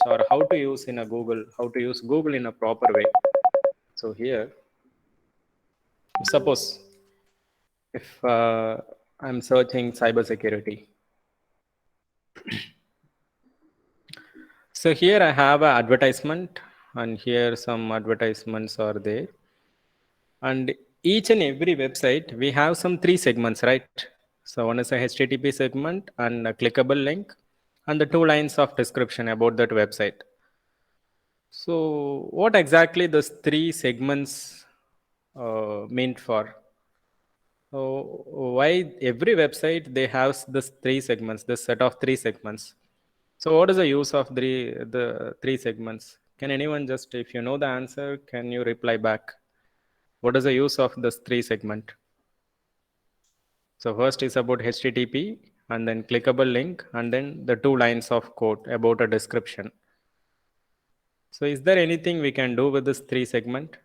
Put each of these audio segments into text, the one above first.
search or how to use in a Google, how to use Google in a proper way. So here, suppose if I'm searching cybersecurity. So here I have an advertisement, and here some advertisements are there. And each and every website, we have some three segments, right? So one is a HTTP segment and a clickable link and the two lines of description about that website. So what exactly those three segments meant for? So why every website they have this three segments, this set of three segments? So what is the use of the three segments? Can anyone just, if you know the answer, can you reply back? What is the use of this three segment? So first is about HTTP and then clickable link and then the two lines of code about a description. So is there anything we can do with this three segment?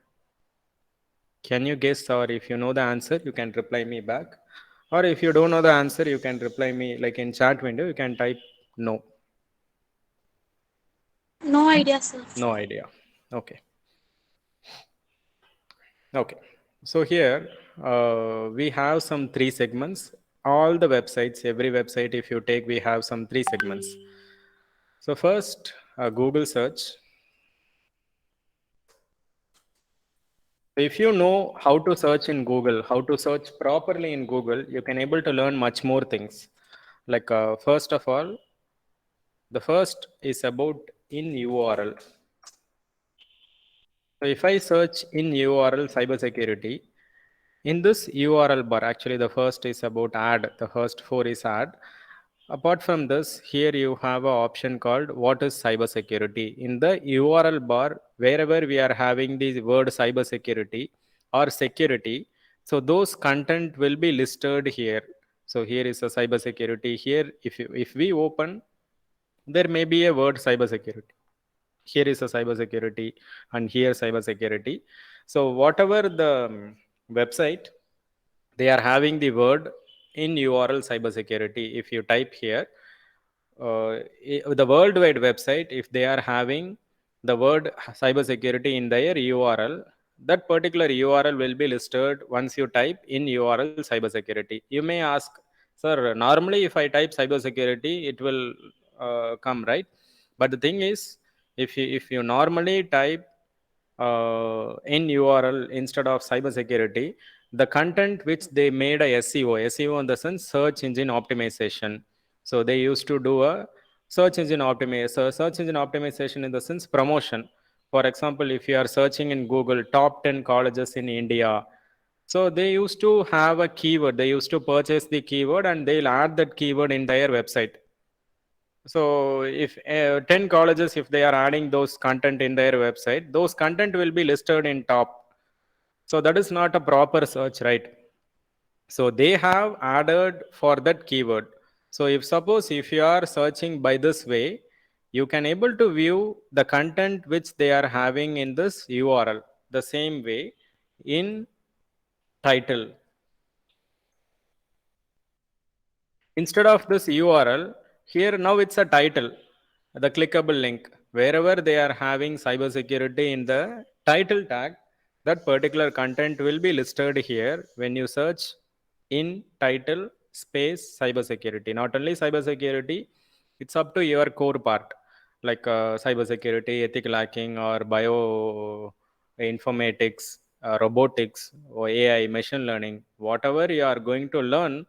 Can you guess, or if you know the answer, you can reply me back. Or if you don't know the answer, you can reply me like in chat window, you can type no. No idea, sir. No idea. Okay. Okay. So here we have some three segments. All the websites, every website, if you take, we have some three segments. So first, Google search. If you know how to search in Google, how to search properly in Google, you can able to learn much more things. Like first of all, the first is about in URL. So if I search in URL cybersecurity, in this URL bar, actually the first is about add, the first four is add. Apart from this, here you have an option called what is cybersecurity. In the URL bar, wherever we are having the word cybersecurity or security, so those content will be listed here. So here is a cybersecurity. Here, if we open, there may be a word cybersecurity. Here is a cybersecurity and here cybersecurity. So whatever the website, they are having the word in URL cybersecurity. If you type here, the worldwide website, if they are having the word cybersecurity in their URL, that particular URL will be listed once you type in URL cybersecurity. You may ask, sir, normally if I type cybersecurity, it will come, right? But the thing is, if you normally type in URL instead of cybersecurity, the content which they made a SEO in the sense search engine optimization. So they used to do a search engine optimization in the sense promotion. For example, if you are searching in Google top 10 colleges in India, so they used to have a keyword. They used to purchase the keyword and they'll add that keyword in their website. So if 10 colleges, if they are adding those content in their website, those content will be listed in top. So that is not a proper search, right? So they have added for that keyword. So if suppose if you are searching by this way, you can able to view the content which they are having in this URL the same way in title. Instead of this URL, here now it's a title, the clickable link. Wherever they are having cybersecurity in the title tag, that particular content will be listed here when you search in title space cybersecurity. Not only cybersecurity, it's up to your core part, like cybersecurity, ethical hacking, or bio informatics, robotics, or AI, machine learning. Whatever you are going to learn,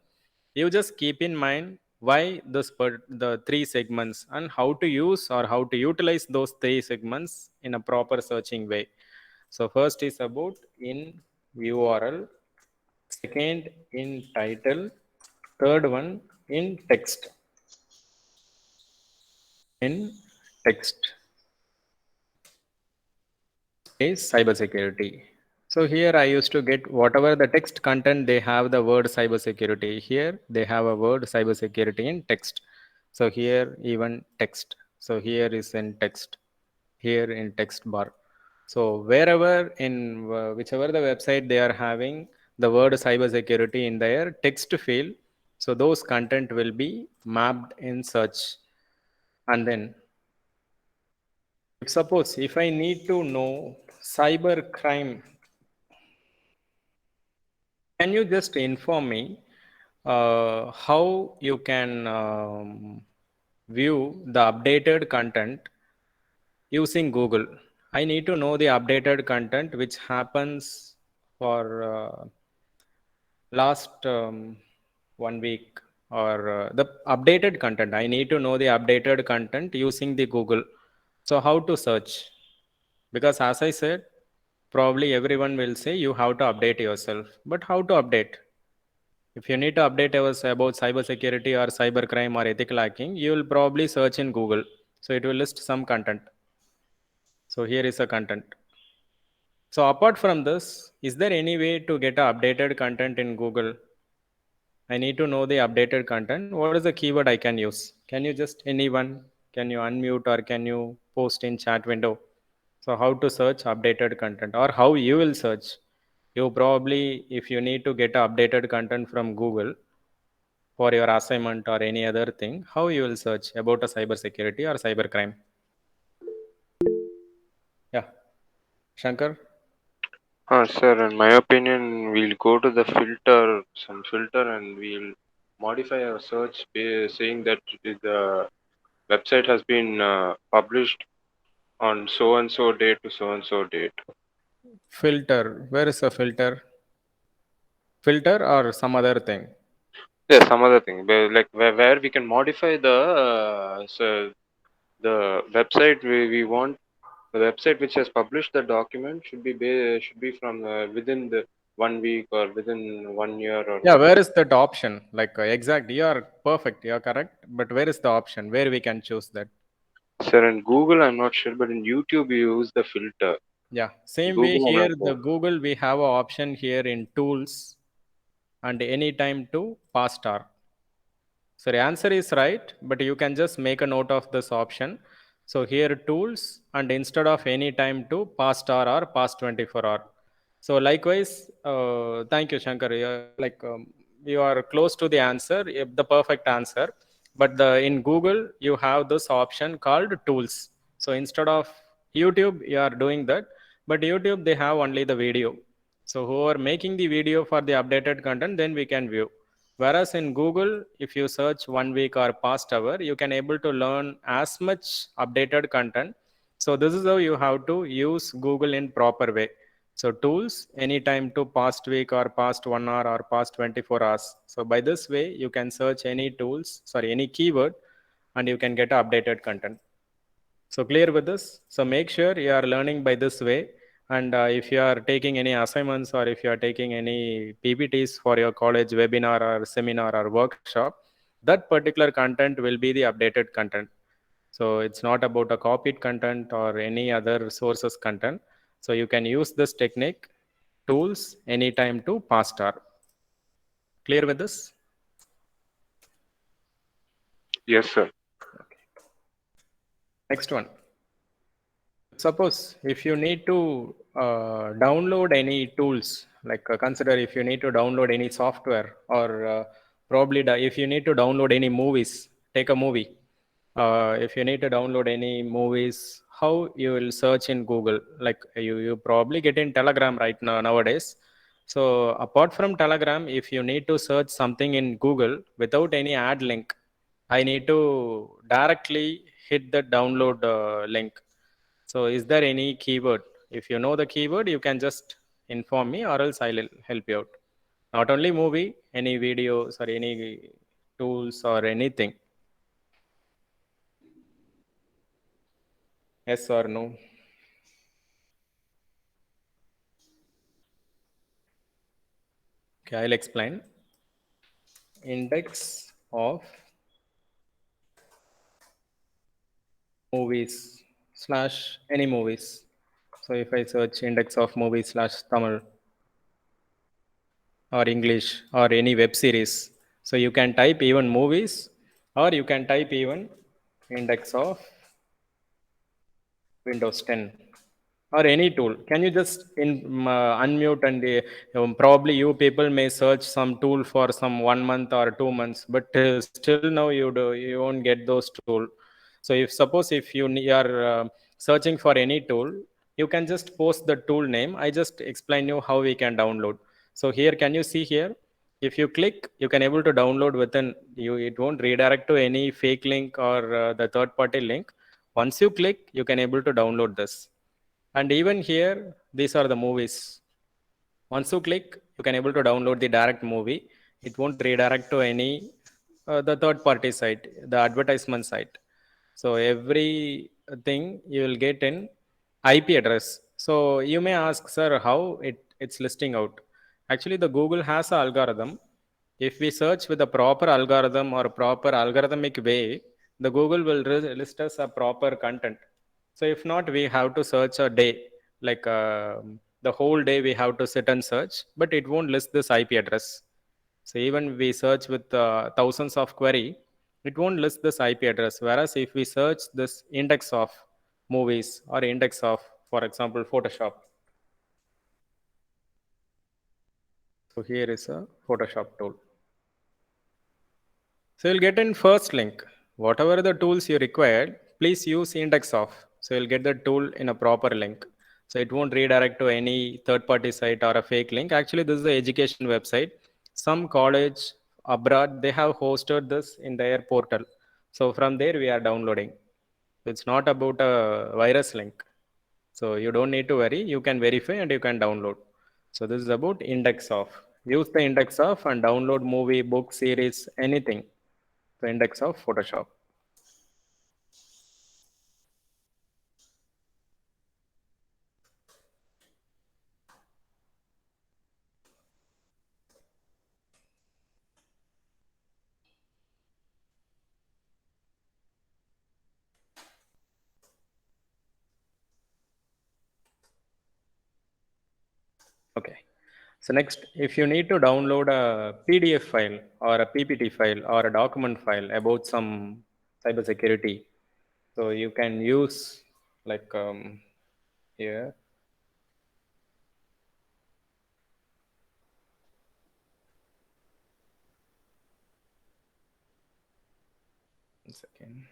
you just keep in mind why the three segments and how to use or how to utilize those three segments in a proper searching way. So first is about in URL, second in title, third one in text. In text is cybersecurity. So here I used to get whatever the text content, they have the word cybersecurity. Here they have a word cybersecurity in text. So here even text. So here is in text. Here in text bar. So wherever in whichever the website they are having the word cybersecurity in their text field, so those content will be mapped in search. And then If suppose if I need to know cyber crime, can you just inform me how you can view the updated content using Google? I need to know the updated content which happens for last 1 week or the updated content. I need to know the updated content using the Google. So how to search? Because as I said, probably everyone will say you have to update yourself. But how to update? If you need to update us about cybersecurity or cybercrime or ethical hacking, you will probably search in Google. So it will list some content. So here is a content. So apart from this, is there any way to get updated content in Google? I need to know the updated content. What is the keyword I can use? Can you just anyone? Can you unmute or can you post in chat window? So how to search updated content or how you will search? You probably, if you need to get updated content from Google for your assignment or any other thing, how you will search about a cybersecurity or cybercrime? Yeah, Shankar. Sir, in my opinion, we'll go to the filter, some filter, and we'll modify our search saying that the website has been published on so and so date to so and so date. Filter. Where is the filter? Filter or some other thing? There's some other thing, like where we can modify the website we want. The website which has published the document should be from within the 1 week or within 1 year or Yeah, within. where is that option? Like exact, you are perfect, you are correct. But where is the option where we can choose that? Sir, in Google, I'm not sure, but in YouTube, you use the filter. Yeah, same way Google, I'm here, not the sure. Google, we have a option here in tools and anytime to past star. So the answer is right, but you can just make a note of this option. So here tools and instead of any time to past hour or past 24 hour. So likewise, thank you, Shankar. You are close to the answer, the perfect answer. But in Google, you have this option called tools. So instead of YouTube, you are doing that. But YouTube, they have only the video. So who are making the video for the updated content, then we can view. Whereas in Google, if you search 1 week or past hour, you can able to learn as much updated content. So this is how you have to use Google in proper way. So tools anytime to past week or past 1 hour or past 24 hours. So by this way, you can search any tools, sorry, any keyword, and you can get updated content. So clear with this? So make sure you are learning by this way. And if you are taking any assignments or if you are taking any PPTs for your college webinar or seminar or workshop, that particular content will be the updated content. So it's not about a copied content or any other sources content. So you can use this technique, tools, anytime to past hour. Clear with this? Yes, sir. Next one. Suppose if you need to download any tools, like consider if you need to download any software or probably if you need to download any movies, take a movie. If you need to download any movies, how you will search in Google? Like you probably get in Telegram right now nowadays. So apart from Telegram, if you need to search something in Google without any ad link, I need to directly hit the download link. So is there any keyword? If you know the keyword, you can just inform me or else I'll help you out. Not only movie, any videos or any tools or anything. Yes or no? Okay, I'll explain. Index of movies slash any movies. So if I search index of movies slash Tamil or English or any web series, so you can type even movies or you can type even index of Windows 10 or any tool. Can you just unmute and probably you people may search some tool for some 1 month or 2 months, but still now you won't get those tool. So if suppose if are searching for any tool, you can just post the tool name. I just explain you how we can download. So here, can you see here? If you click, you can able to download within you. It won't redirect to any fake link or the third party link. Once you click, you can able to download this. And even here, these are the movies. Once you click, you can able to download the direct movie. It won't redirect to any the third party site, the advertisement site. So every thing you will get in IP address. So you may ask, sir, how it's listing out? Actually, the Google has an algorithm. If we search with a proper algorithm or proper algorithmic way, the Google will list us a proper content. So if not, we have to search a day, like the whole day we have to sit and search, but it won't list this IP address. So even we search with thousands of query, it won't list this IP address. Whereas if we search this index of movies or index of, for example, Photoshop. So here is a Photoshop tool. So you'll get in first link, whatever the tools you required, please use index of. So you'll get the tool in a proper link. So it won't redirect to any third party site or a fake link. Actually, this is the education website. Some college abroad, they have hosted this in their portal. So from there we are downloading. It's not about a virus link. So you don't need to worry. You can verify and you can download. So this is about index of. Use the index of and download movie, book, series, anything. The index of Photoshop. Okay. So next, if you need to download a PDF file or a PPT file or a document file about some cybersecurity, so you can use like here. One second.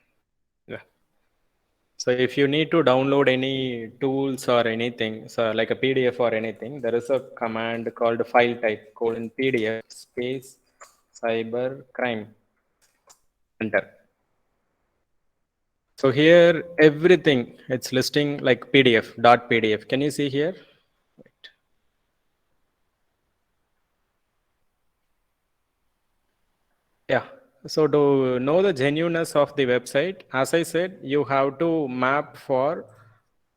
Yeah. So if you need to download any tools or anything, so like a PDF or anything, there is a command called file type colon PDF space cyber crime. Enter. So here everything it's listing like PDF dot PDF. Can you see here? Right. Yeah. So to know the genuineness of the website, as I said, you have to map for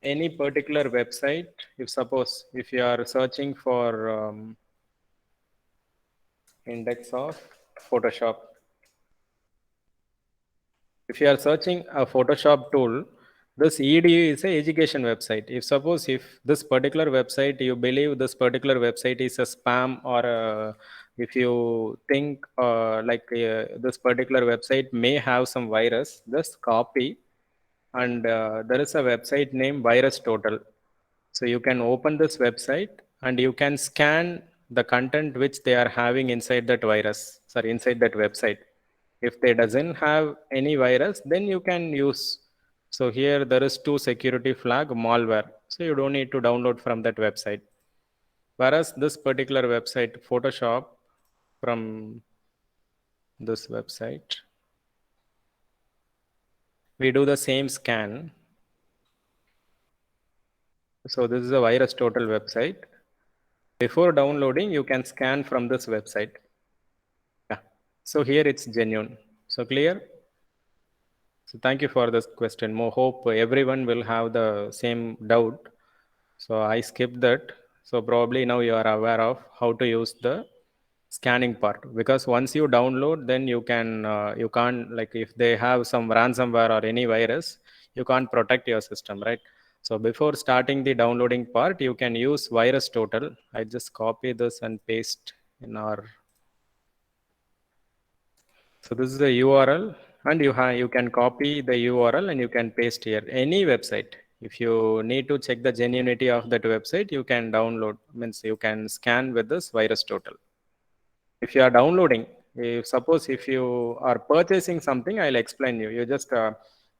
any particular website. If suppose if you are searching for index of Photoshop, if you are searching a Photoshop tool, this EDU is a education website. If suppose if this particular website, you believe this particular website is a spam or if you think this particular website may have some virus, just copy and there is a website named Virus Total. So you can open this website and you can scan the content which they are having inside that virus, sorry, inside that website. If they doesn't have any virus, then you can use. So here there is two security flag malware. So you don't need to download from that website. Whereas this particular website, Photoshop, from this website, we do the same scan. So this is a Virus Total website. Before downloading, you can scan from this website. Yeah. So here it's genuine. So clear? So thank you for this question. More hope everyone will have the same doubt. So I skipped that. So probably now you are aware of how to use the scanning part, because once you download, then you can't, like if they have some ransomware or any virus, you can't protect your system, right? So before starting the downloading part, you can use Virus Total. I just copy this and paste in our. So this is the URL, and you can copy the URL and you can paste here any website. If you need to check the genuinity of that website, you can download, means you can scan with this Virus Total. If you are downloading, if suppose if you are purchasing something, I'll explain you. You just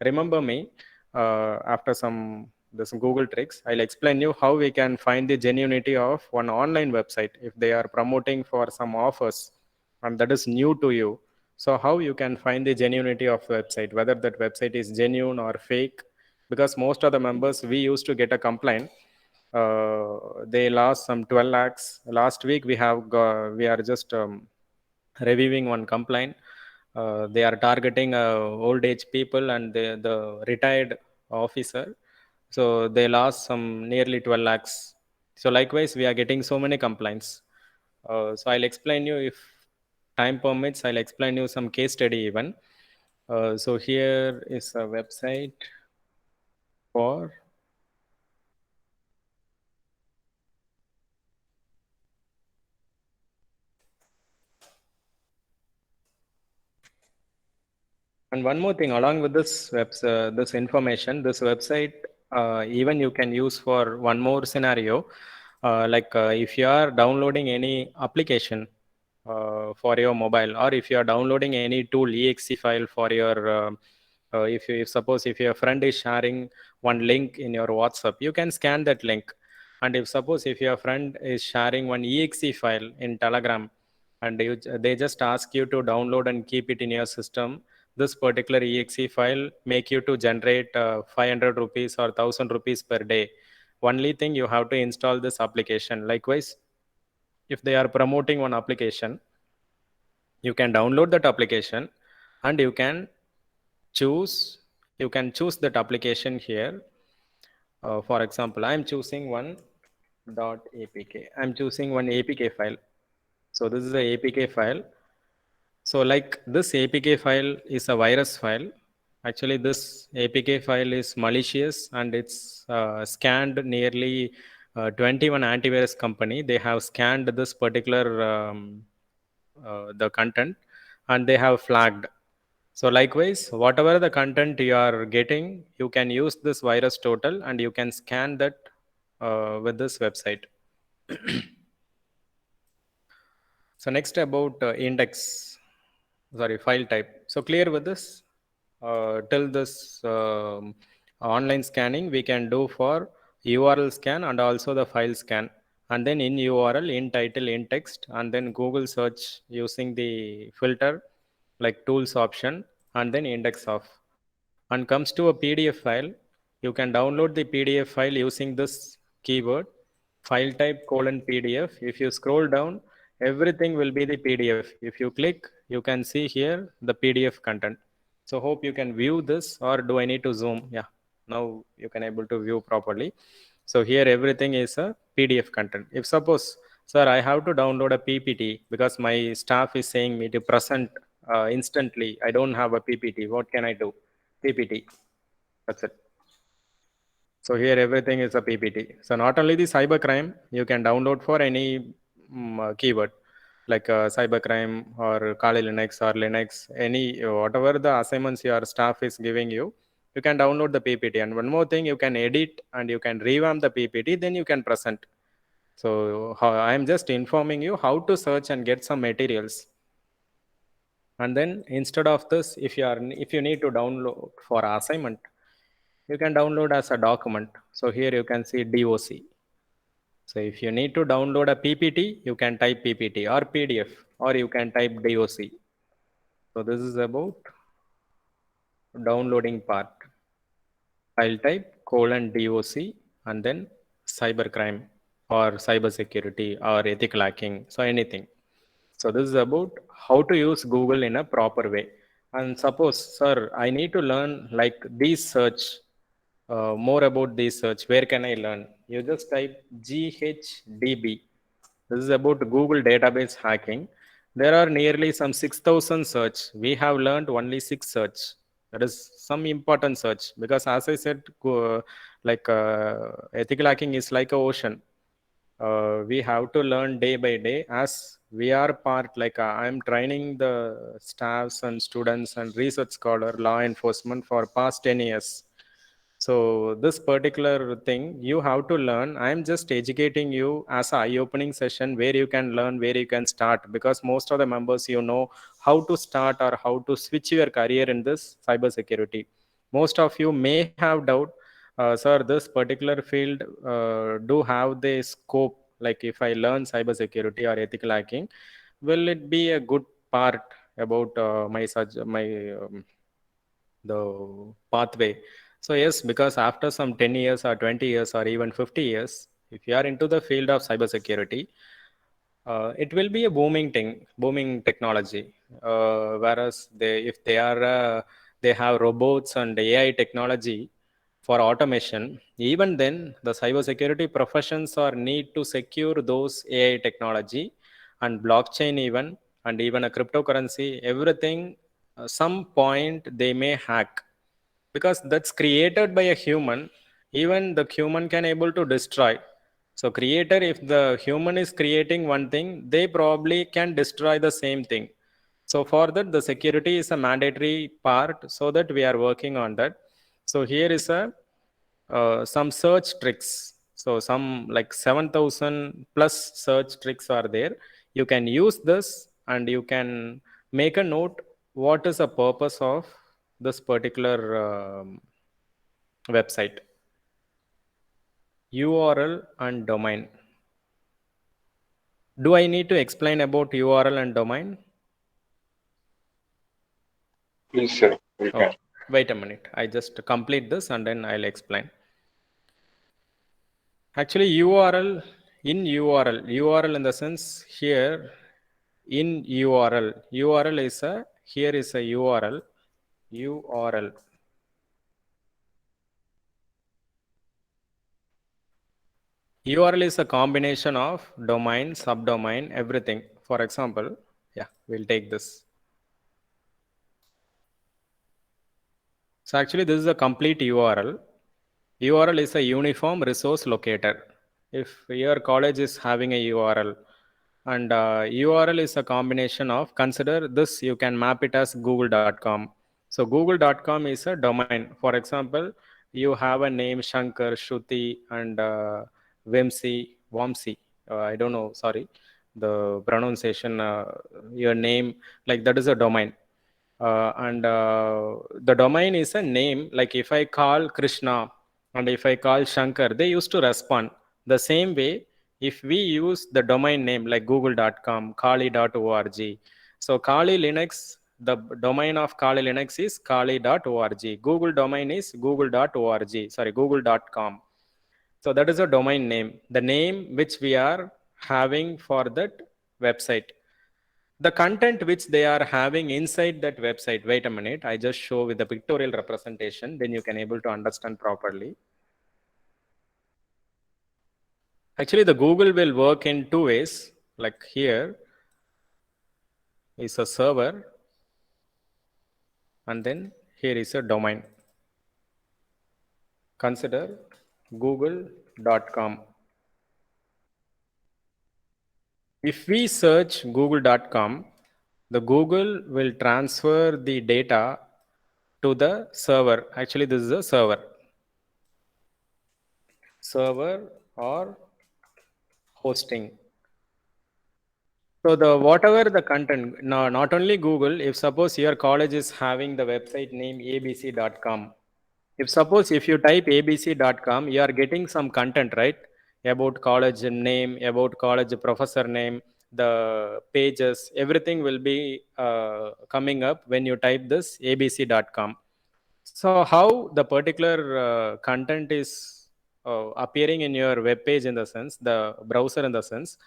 remember me after some this Google tricks. I'll explain you how we can find the genuinity of one online website if they are promoting for some offers and that is new to you. So how you can find the genuinity of website, whether that website is genuine or fake? Because most of the members we used to get a complaint, they lost some 12 lakhs. Last week we are just reviewing one complaint. They are targeting old age people and the retired officer. So they lost some nearly 12 lakhs. So likewise, we are getting so many complaints. So I'll explain you if time permits. I'll explain you some case study even. So here is a website for. And one more thing, along with this information, this website, even you can use for one more scenario, if you are downloading any application for your mobile, or if you are downloading any tool exe file for your, if suppose if your friend is sharing one link in your WhatsApp, you can scan that link. And if suppose if your friend is sharing one exe file in Telegram, and they just ask you to download and keep it in your system, this particular exe file make you to generate 500 rupees or 1000 rupees per day. Only thing, you have to install this application. Likewise, if they are promoting one application, you can download that application and choose you can choose that application here. For example, I'm choosing one .apk. I'm choosing one apk file. So this is a apk file. So like this APK file is a virus file. Actually, this APK file is malicious and it's scanned nearly 21 antivirus company. They have scanned this particular the content and they have flagged. So likewise, whatever the content you are getting, you can use this virus total and you can scan that with this website. So next about index, sorry, file type. So clear with this? Till this online scanning we can do for URL scan and also the file scan. And then in URL, in title, in text, and then Google search using the filter like tools option and then index of. And comes to a PDF file, you can download the PDF file using this keyword file type colon PDF. If you scroll down, everything will be the PDF. If you click, you can see here the PDF content. So hope you can view this, or do I need to zoom? Yeah, now you can able to view properly. So here everything is a PDF content. If suppose, sir, I have to download a PPT because my staff is saying me to present instantly. I don't have a PPT. What can I do? PPT. That's it. So here everything is a PPT. So not only the cybercrime, you can download for any keyword like cybercrime or Kali Linux or Linux, any whatever the assignments your staff is giving you, you can download the PPT. And one more thing, you can edit and you can revamp the PPT, then you can present. So I am just informing you how to search and get some materials. And then instead of this, if you need to download for assignment, you can download as a document. So here you can see DOC. So if you need to download a PPT, you can type PPT or PDF, or you can type DOC. So this is about downloading part. File type colon DOC and then cybercrime or cybersecurity or ethical hacking. So anything. So this is about how to use Google in a proper way. And suppose, sir, I need to learn like these search, more about this search. Where can I learn? You just type GHDB. This is about Google database hacking. There are nearly some 6,000 search. We have learned only 6 search. That is some important search because, as I said, ethical hacking is like a ocean. We have to learn day by day as we are part. I'm training the staffs and students and research scholar, law enforcement for past 10 years. So this particular thing you have to learn. I'm just educating you as a eye-opening session where you can learn, where you can start, because most of the members, how to start or how to switch your career in this cybersecurity. Most of you may have doubt, sir, this particular field do have the scope, like if I learn cybersecurity or ethical hacking, will it be a good part about my the pathway? So yes, because after some 10 years or 20 years or even 50 years, if you are into the field of cybersecurity, it will be a booming thing, booming technology. Whereas if they have robots and AI technology for automation, even then the cybersecurity professions are need to secure those AI technology and blockchain even, and even a cryptocurrency, everything. Some point they may hack, because that's created by a human. Even the human can able to destroy. So creator, if the human is creating one thing, they probably can destroy the same thing. So for that, the security is a mandatory part, so that we are working on that. So here is a some search tricks. So some like 7,000 plus search tricks are there. You can use this and you can make a note what is the purpose of this particular website. URL and domain. Do I need to explain about URL and domain? Please, sir, you can. Okay, wait a minute. I just complete this and then I'll explain. Actually, URL in the sense here in URL is a, here is a URL. URL is a combination of domain, subdomain, everything. For example, yeah, we'll take this. So actually, this is a complete URL. URL is a uniform resource locator. If your college is having a URL, and URL is a combination of, consider this, you can map it as google.com. So google.com is a domain. For example, you have a name Shankar, Shruti, and Vamsi. I don't know, sorry, the pronunciation, your name, like that is a domain. And the domain is a name. Like if I call Krishna and if I call Shankar, they used to respond the same way. If we use the domain name like google.com, kali.org, so Kali Linux, the domain of Kali Linux is kali.org. Google domain is google.org, sorry, google.com. So that is a domain name, the name which we are having for that website. The content which they are having inside that website, wait a minute, I just show with the pictorial representation, then you can able to understand properly. Actually, the Google will work in two ways. Like here is a server, and then here is a domain. Consider google.com. If we search google.com, the Google will transfer the data to the server. Actually, this is a server or hosting. So the whatever the content, no, not only Google, if suppose your college is having the website name abc.com, if suppose if you type abc.com, you are getting some content, right? About college name, about college professor name, the pages, everything will be coming up when you type this abc.com. So how the particular content is appearing in your web page, in the sense, the browser in the sense,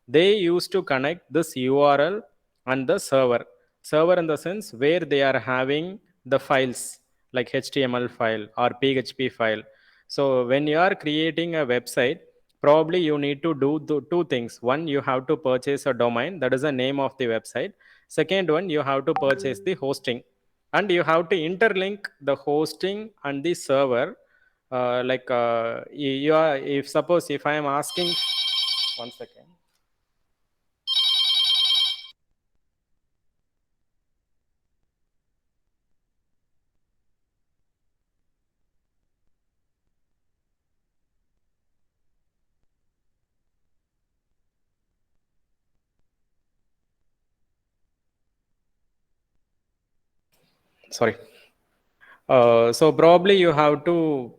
they used to connect this URL and the server. Server in the sense where they are having the files like HTML file or PHP file. So when you are creating a website, probably you need to do two things. One, you have to purchase a domain, that is the name of the website. Second one, you have to purchase the hosting, and you have to interlink the hosting and the server. You are, if suppose if I am asking, one second, sorry. So probably you have to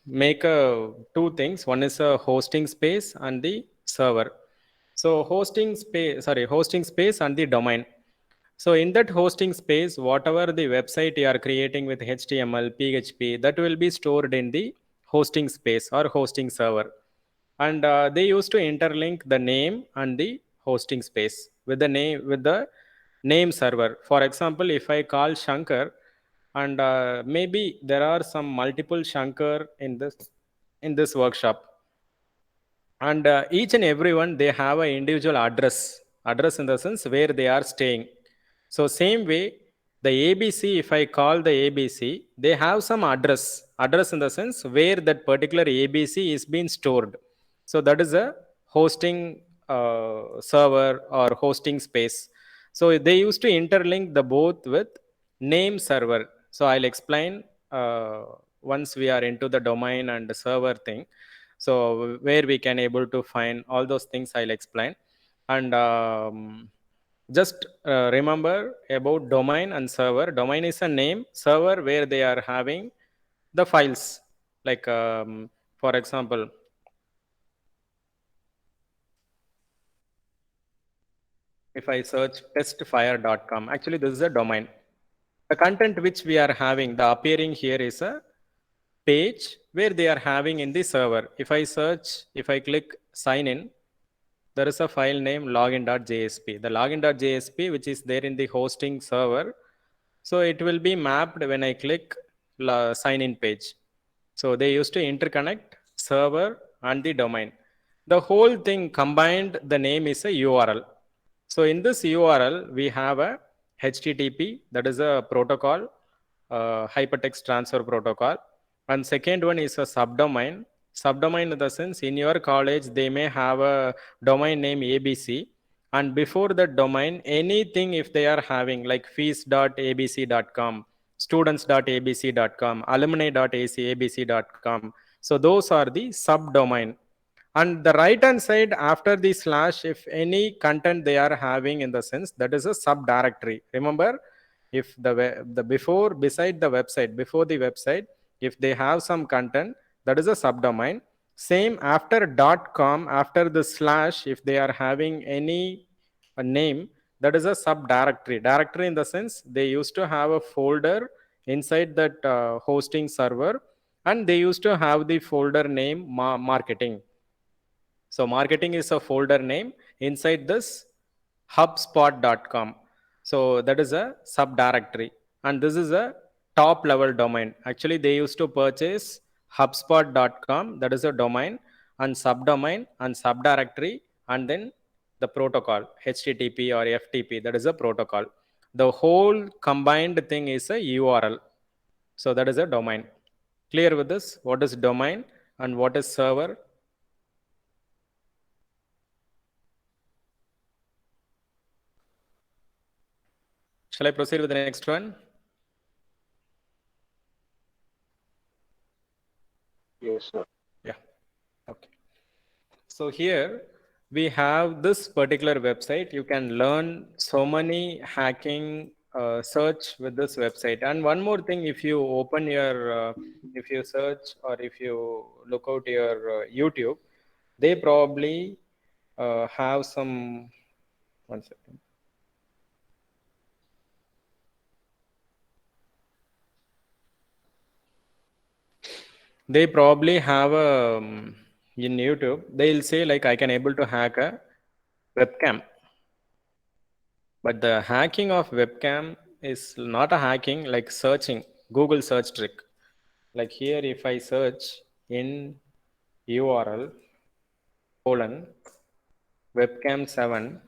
make two things. One is a hosting space and the server. So hosting space and the domain. So in that hosting space, whatever the website you are creating with HTML, PHP, that will be stored in the hosting space or hosting server. And they used to interlink the name and the hosting space with the name server. For example, if I call Shankar, and maybe there are some multiple Shankar in this workshop, and each and everyone they have an individual address in the sense where they are staying. So same way, the ABC, if I call the ABC, they have some address in the sense where that particular ABC is being stored. So that is a hosting server or hosting space. So they used to interlink the both with name server. So I'll explain uh, once we are into the domain and the server thing. So where we can able to find all those things, I'll explain. And just remember about domain and server. Domain is a name, server where they are having the files. Like for example, if I search testfire.com, actually this is a domain. The content which we are having, the appearing here is a page where they are having in the server. If I search, if I click sign in, there is a file name login.jsp. The login.jsp, which is there in the hosting server, so it will be mapped when I click sign in page. So they used to interconnect server and the domain. The whole thing combined, the name is a URL. So in this URL, we have a HTTP, that is a protocol, hypertext transfer protocol. And second one is a subdomain. Subdomain in the sense, in your college, they may have a domain name ABC. And before that domain, anything if they are having like fees.abc.com, students.abc.com, alumni.abc.com. So those are the subdomain. And the right hand side after the slash, if any content they are having in the sense, that is a subdirectory. Remember, if the before beside the website, before the website, if they have some content, that is a subdomain. Same after .com, after the slash, if they are having any name, that is a subdirectory. Directory in the sense they used to have a folder inside that hosting server, and they used to have the folder name marketing. So marketing is a folder name inside this hubspot.com. So that is a subdirectory. And this is a top level domain. Actually, they used to purchase hubspot.com, that is a domain, and subdomain and subdirectory, and then the protocol, HTTP or FTP, that is a protocol. The whole combined thing is a URL. So that is a domain. Clear with this? What is domain and what is server? Shall I proceed with the next one? Yes, sir. Yeah. Okay. So here we have this particular website. You can learn so many hacking search with this website. And one more thing, if you open your, if you search or if you look out your YouTube, they probably have some, one second. They probably have a, in YouTube, they'll say like I can able to hack a webcam. But the hacking of webcam is not a hacking like searching, Google search trick. Like here, if I search in URL colon webcam 7,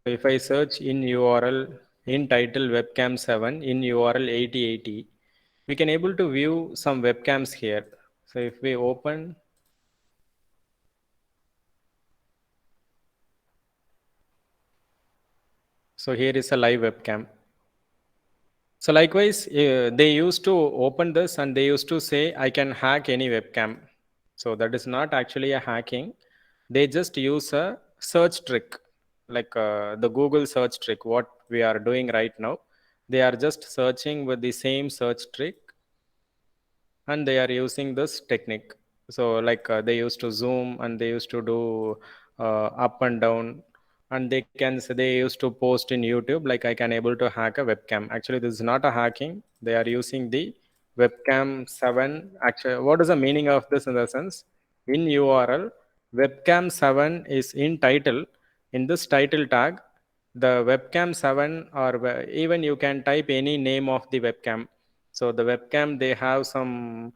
if I search in URL in title webcam 7 in URL 8080, we can able to view some webcams here. So if we open, so here is a live webcam. So likewise, they used to open this and they used to say, I can hack any webcam. So that is not actually a hacking. They just use a search trick, like the Google search trick, what we are doing right now. They are just searching with the same search trick, and they are using this technique. So like they used to zoom and they used to do up and down, and they used to post in YouTube like I can able to hack a webcam. Actually this is not a hacking. They are using the webcam 7. Actually, what is the meaning of this? In the sense, in URL, webcam 7 is in title. In this title tag, the webcam 7, or even you can type any name of the webcam. So the webcam, they have some,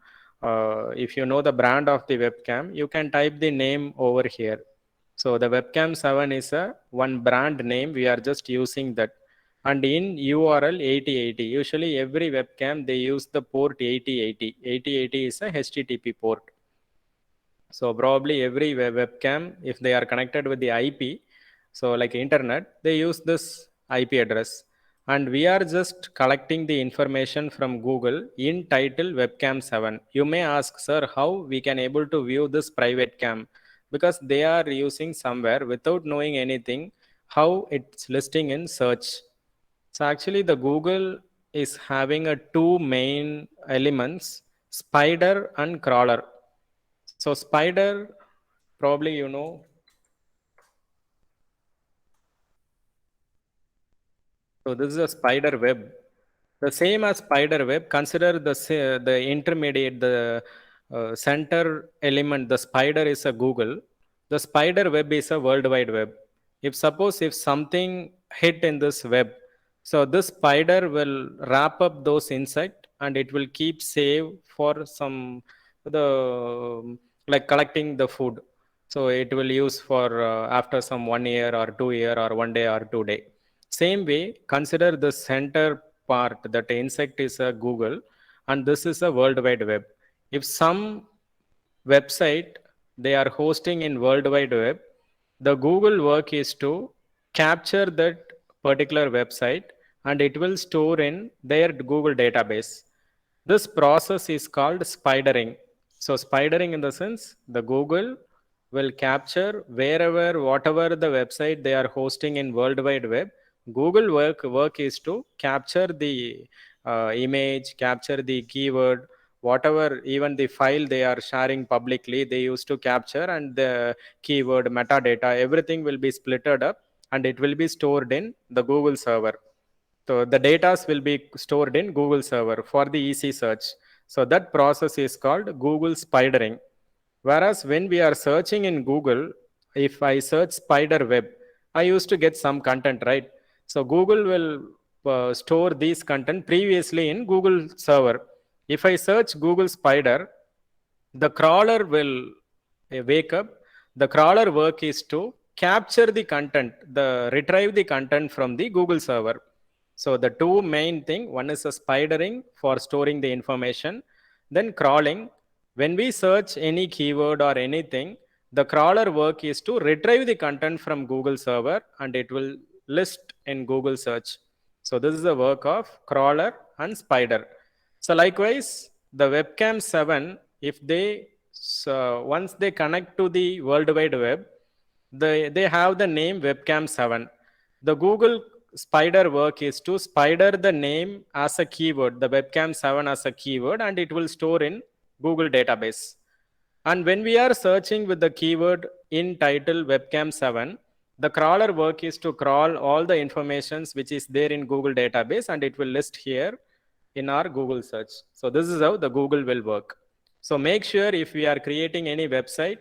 if you know the brand of the webcam, you can type the name over here. So the webcam 7 is a one brand name. We are just using that. And in URL 8080, usually every webcam, they use the port 8080. 8080 is a HTTP port. So probably every webcam, if they are connected with the IP, so like internet, they use this IP address. And we are just collecting the information from Google in title webcam 7. You may ask, sir, how we can able to view this private cam? Because they are using somewhere without knowing anything, how it's listing in search. So actually the Google is having a two main elements, spider and crawler. So spider, probably you know. So this is a spider web. The same as spider web. Consider the intermediate, the center element. The spider is a Google. The spider web is a World Wide Web. If suppose if something hit in this web, so this spider will wrap up those insect and it will keep save for some the like collecting the food. So it will use for after some 1 year or 2 year or 1 day or 2 day. Same way, consider the center part that insect is a Google and this is a World Wide Web. If some website they are hosting in World Wide Web, the Google work is to capture that particular website and it will store in their Google database. This process is called spidering. So spidering in the sense the Google will capture wherever whatever the website they are hosting in World Wide Web. Google work is to capture the image, capture the keyword, whatever even the file they are sharing publicly they used to capture, and the keyword metadata everything will be splitted up and it will be stored in the Google server. So the data will be stored in Google server for the easy search. So that process is called Google spidering. Whereas when we are searching in Google, if I search spider web, I used to get some content, right? So Google will store these content previously in Google server. If I search Google spider, the crawler will wake up. The crawler work is to capture the content, the retrieve the content from the Google server. So the two main thing, one is a spidering for storing the information, then crawling. When we search any keyword or anything, the crawler work is to retrieve the content from Google server and it will list in Google search. So this is the work of crawler and spider. So likewise, the webcam 7, if they once they connect to the World Wide Web, they have the name webcam 7. The Google spider work is to spider the name as a keyword, the webcam 7 as a keyword, and it will store in Google database. And when we are searching with the keyword in title webcam 7, the crawler work is to crawl all the informations which is there in Google database and it will list here in our Google search. So this is how the Google will work. So make sure if we are creating any website,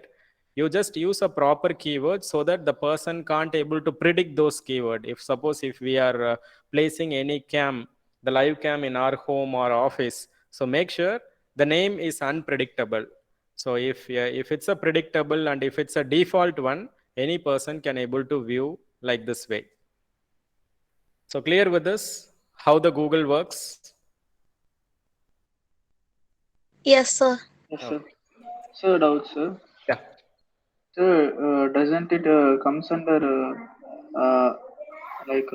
you just use a proper keyword so that the person can't able to predict those keyword. If suppose if we are placing any cam, the live cam in our home or office, so make sure the name is unpredictable. So if it's a predictable and if it's a default one, any person can able to view like this way. So clear with this, how the Google works? Yes, sir. Yes, sir. Okay. Sir, doubt, sir. Yeah. Sir, doesn't it comes under like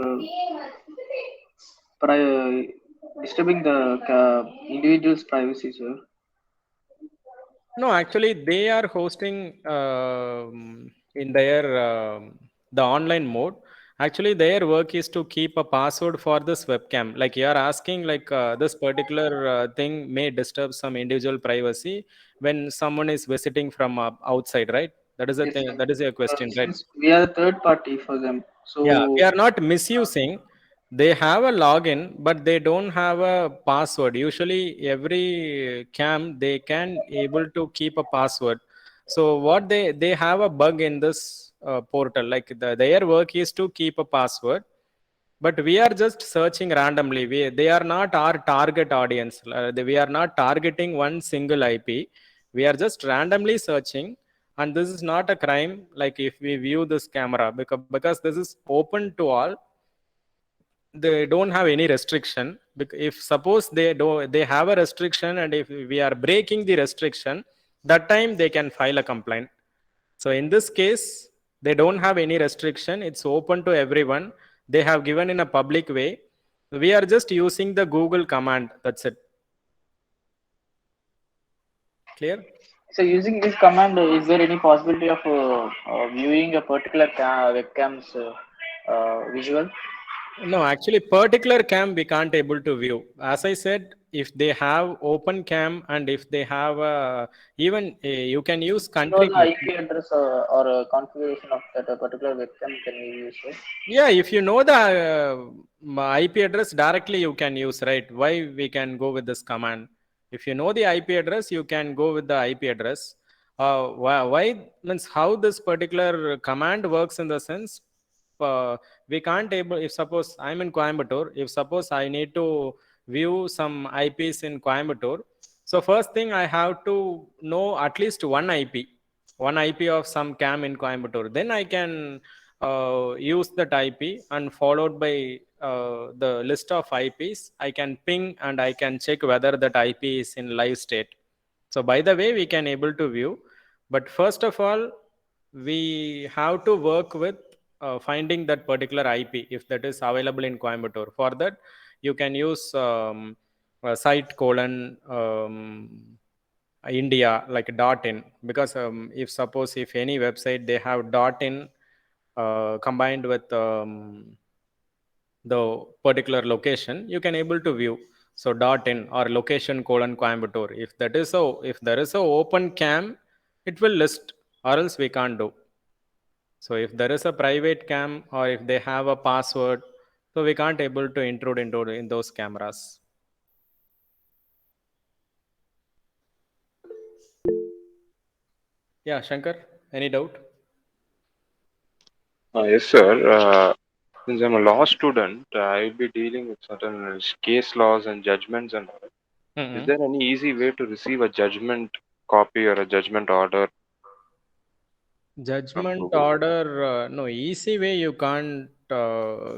disturbing the individual's privacy, sir? No, actually, they are hosting in their the online mode. Actually, their work is to keep a password for this webcam. Like you are asking, like this particular thing may disturb some individual privacy when someone is visiting from outside, right? That is a Yes, thing. sir. That is your question, right? Since we are the third party for them, Yeah, we so are not misusing. They have a login, but they don't have a password. Usually, every cam they can able to keep a password. So what they have a bug in this portal. Like their work is to keep a password, but we are just searching randomly. They are not our target audience. We are not targeting one single IP. We are just randomly searching, and this is not a crime. Like if we view this camera, because this is open to all, they don't have any restriction. If suppose they have a restriction, and if we are breaking the restriction, that time they can file a complaint. So in this case, they don't have any restriction. It's open to everyone. They have given in a public way. We are just using the Google command. That's it. Clear? so using this command, is there any possibility of viewing a particular webcam's visual? No, actually, particular cam we can't able to view. As I said, if they have open cam, and if they have even you can use You know country the mode. IP address or configuration of that particular webcam can be used, right? Yeah, if you know the IP address directly, you can use, right? Why we can go with this command? If you know the IP address, you can go with the IP address. Why means how this particular command works in the sense, we can't able, if suppose I'm in Coimbatore, if suppose I need to view some IPs in Coimbatore, so first thing I have to know at least one IP of some cam in Coimbatore. Then I can use that IP, and followed by the list of IPs, I can ping and I can check whether that IP is in live state. So by the way, we can able to view. But first of all, we have to work with finding that particular IP if that is available in Coimbatore. For that, you can use site colon India, like .in, because if suppose if any website they have .in combined with the particular location, you can able to view. So .in or location colon Coimbatore. If that is so, if there is a open cam, it will list, or else we can't do. So if there is a private cam, or if they have a password, so we can't able to intrude into in those cameras. Yeah, Shankar, any doubt? Yes, sir. Since I'm a law student, I'll be dealing with certain case laws and judgments and all. Is Mm-mm. there any easy way to receive a judgment copy or a judgment order from Judgment Google? order, no, easy way you can't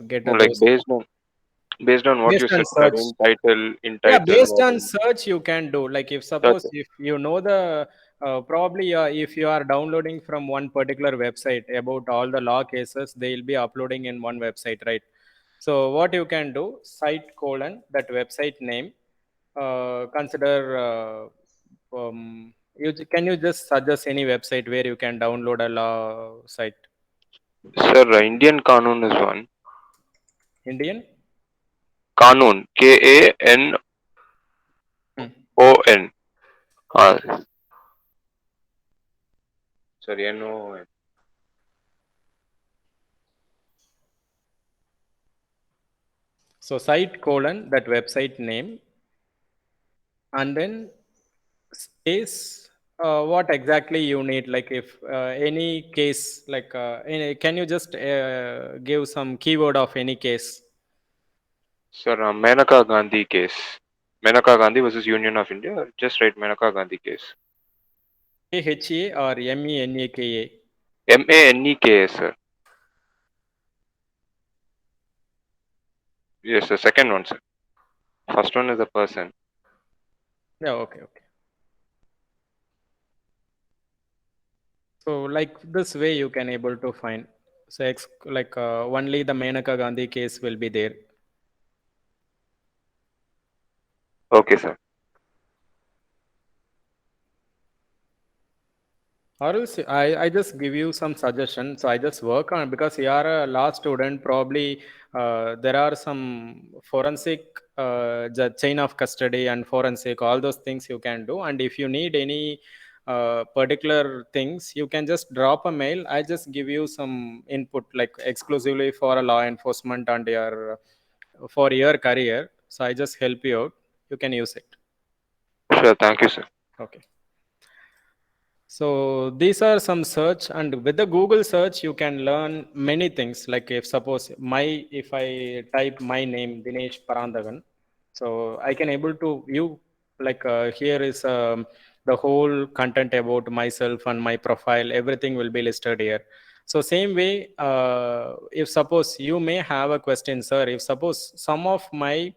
get No, like those. based on what you Based on said, sir, search. in Yeah, title based or on in search, you can do. Like if search. suppose if you know the probably if you are downloading from one particular website about all the law cases, they'll be uploading in one website, right? So what you can do, site colon that website name. Consider. Can you just suggest any website where you can download a law site? Sir, Indian Kanun is one. Indian. Kanun, Kanon. Hmm. Uh, sorry, NON. So site colon that website name, and then space. What exactly you need? Like if any case, like can you just give some keyword of any case? Sir, Manaka Gandhi case. Manaka Gandhi versus Union of India. Just write Manaka Gandhi case. AHA or MENAKA? MANEK, sir. Yes, the second one, sir. First one is the person. Yeah, okay, okay. So like this way you can able to find. So like only the Menaka Gandhi case will be there. Okay, sir. Or else I just give you some suggestion. So I just work on, because you are a law student, probably there are some forensic chain of custody and forensic, all those things you can do. And if you need any particular things, you can just drop a mail. I just give you some input, like exclusively for a law enforcement and your for your career. So I just help you out. You can use it. Sure, thank you, sir. Okay. So these are some search, and with the Google search, you can learn many things. Like if I type my name Dinesh Parandagan, so I can able to view, like here is the whole content about myself and my profile. Everything will be listed here. So same way, if suppose you may have a question, sir. If suppose some of my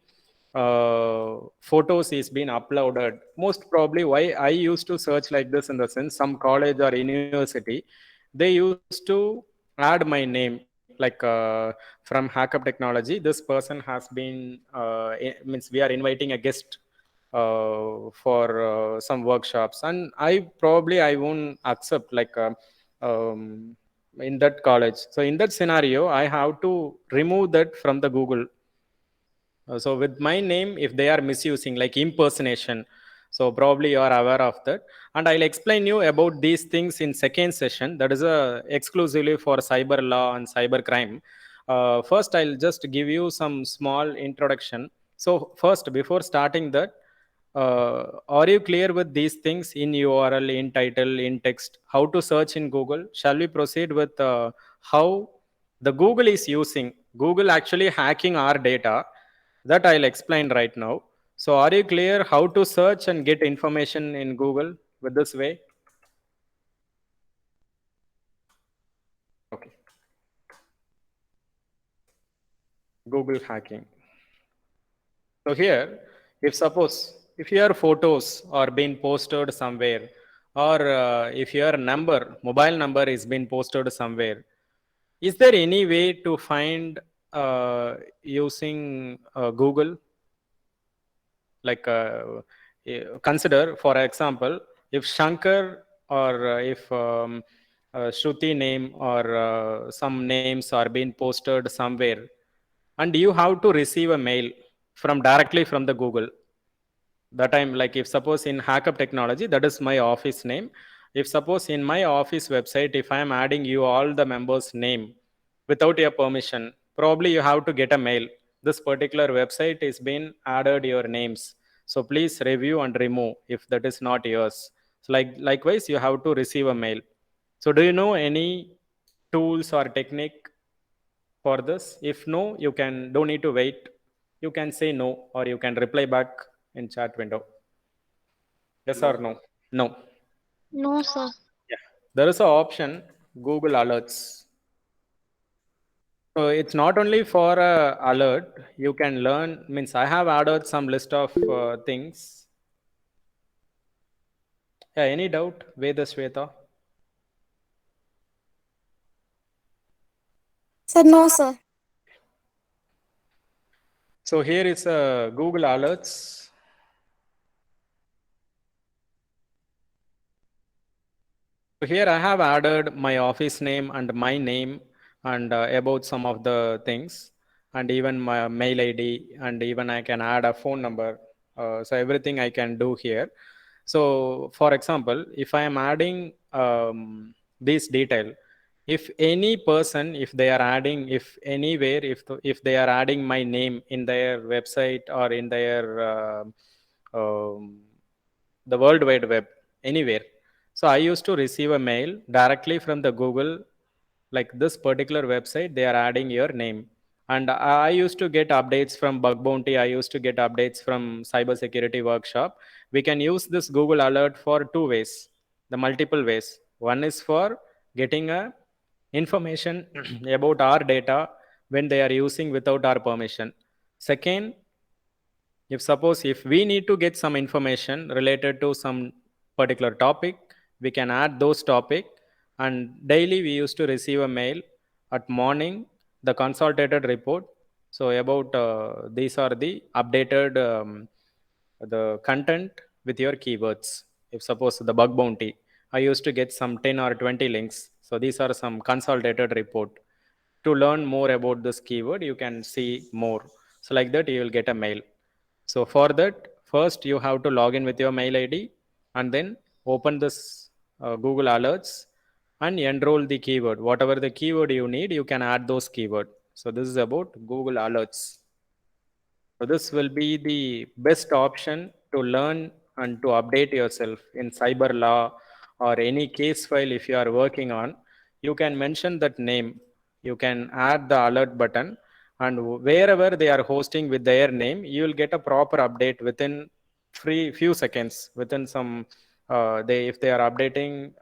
photos is being uploaded, most probably why I used to search like this, in the sense some college or university, they used to add my name, like from Hackup Technology, this person has been means we are inviting a guest for some workshops, and I won't accept, like um, in that college. So in that scenario, I have to remove that from the Google. So with my name, if they are misusing, like impersonation, so probably you are aware of that. And I'll explain you about these things in second session. That is exclusively for cyber law and cyber crime. First, I'll just give you some small introduction. So first, before starting that, are you clear with these things in URL, in title, in text, how to search in Google? Shall we proceed with how the Google is using, Google actually hacking our data? That I'll explain right now. So are you clear how to search and get information in Google with this way? Okay. Google hacking. So here, if suppose if your photos are being posted somewhere, or if your mobile number is being posted somewhere, is there any way to find using Google? Like consider, for example, if Shankar or if Shruti name or some names are being posted somewhere, and you have to receive a mail from directly from the Google. That time, like if suppose in Hackup Technology, that is my office name. If suppose in my office website, if I am adding you all the members name without your permission, probably you have to get a mail, this particular website is been added your names, so please review and remove if that is not yours. So likewise, you have to receive a mail. So do you know any tools or technique for this? If no, you can don't need to wait. You can say no, or you can reply back in chat window. Yes or no? No. No, sir. Yeah. There is an option, Google Alerts. So it's not only for alert. You can learn. Means I have added some list of things. Yeah. Any doubt, Veda Shweta? Sir, no, sir. So here is Google Alerts. So here I have added my office name and my name, and about some of the things, and even my mail ID, and even I can add a phone number. So everything I can do here. So for example, if I am adding this detail, if any person, if they are adding, if anywhere, if they are adding my name in their website or in their um, the World Wide Web, anywhere. So I used to receive a mail directly from the Google, like this particular website, they are adding your name. And I used to get updates from Bug Bounty. I used to get updates from Cybersecurity Workshop. We can use this Google Alert for two ways, the multiple ways. One is for getting a information about our data when they are using without our permission. Second, if suppose if we need to get some information related to some particular topic, we can add those topic. And daily we used to receive a mail at morning, the consolidated report. So about these are the updated the content with your keywords. If suppose the bug bounty, I used to get some 10 or 20 links. So these are some consolidated report. To learn more about this keyword, you can see more. So like that, you will get a mail. So for that, first you have to log in with your mail ID and then open this Google Alerts and enroll the keyword. Whatever the keyword you need, you can add those keyword. So this is about Google Alerts. So this will be the best option to learn and to update yourself in cyber law or any case file if you are working on. You can mention that name. You can add the alert button, and wherever they are hosting with their name, you will get a proper update within free few seconds. Within some, they if they are updating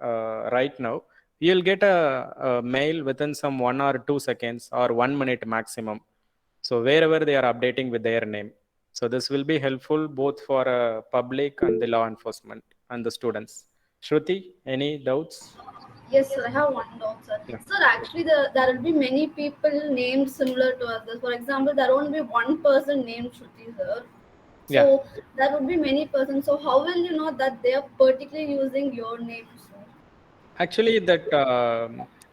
right now, you'll get a mail within some 1 or 2 seconds or 1 minute maximum. So wherever they are updating with their name. So this will be helpful both for public and the law enforcement and the students. Shruti, any doubts? Yes, sir. I have one doubt, sir. Yeah. Sir, actually, there will be many people named similar to others. For example, there won't be one person named Shruti, sir. Yeah. So there would be many persons. So how will you know that they are particularly using your name, sir? Actually, that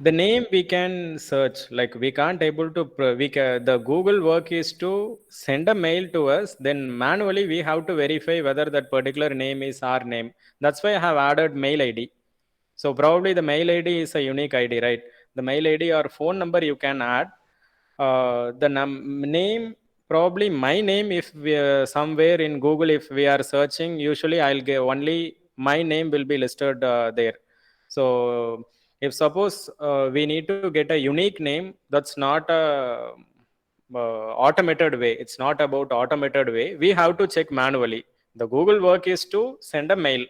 the name we can search. Like we can't able to. The Google work is to send a mail to us. Then manually we have to verify whether that particular name is our name. That's why I have added mail ID. So probably the mail ID is a unique ID, right? The mail ID or phone number you can add. The name, probably my name, if we somewhere in Google, if we are searching, usually I'll get only my name will be listed there. So if suppose we need to get a unique name, that's not a automated way. It's not about automated way. We have to check manually. The Google work is to send a mail,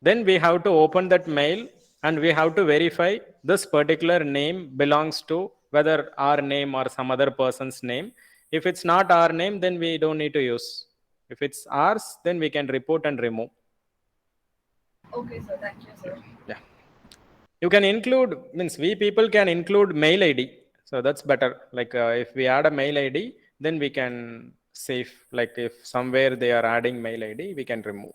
then we have to open that mail and we have to verify this particular name belongs to whether our name or some other person's name. If it's not our name, then we don't need to use. If it's ours, then we can report and remove. Okay, sir. Thank you, sir. Yeah. You can include, means we people can include mail ID. So that's better. Like if we add a mail ID, then we can save. Like if somewhere they are adding mail ID, we can remove.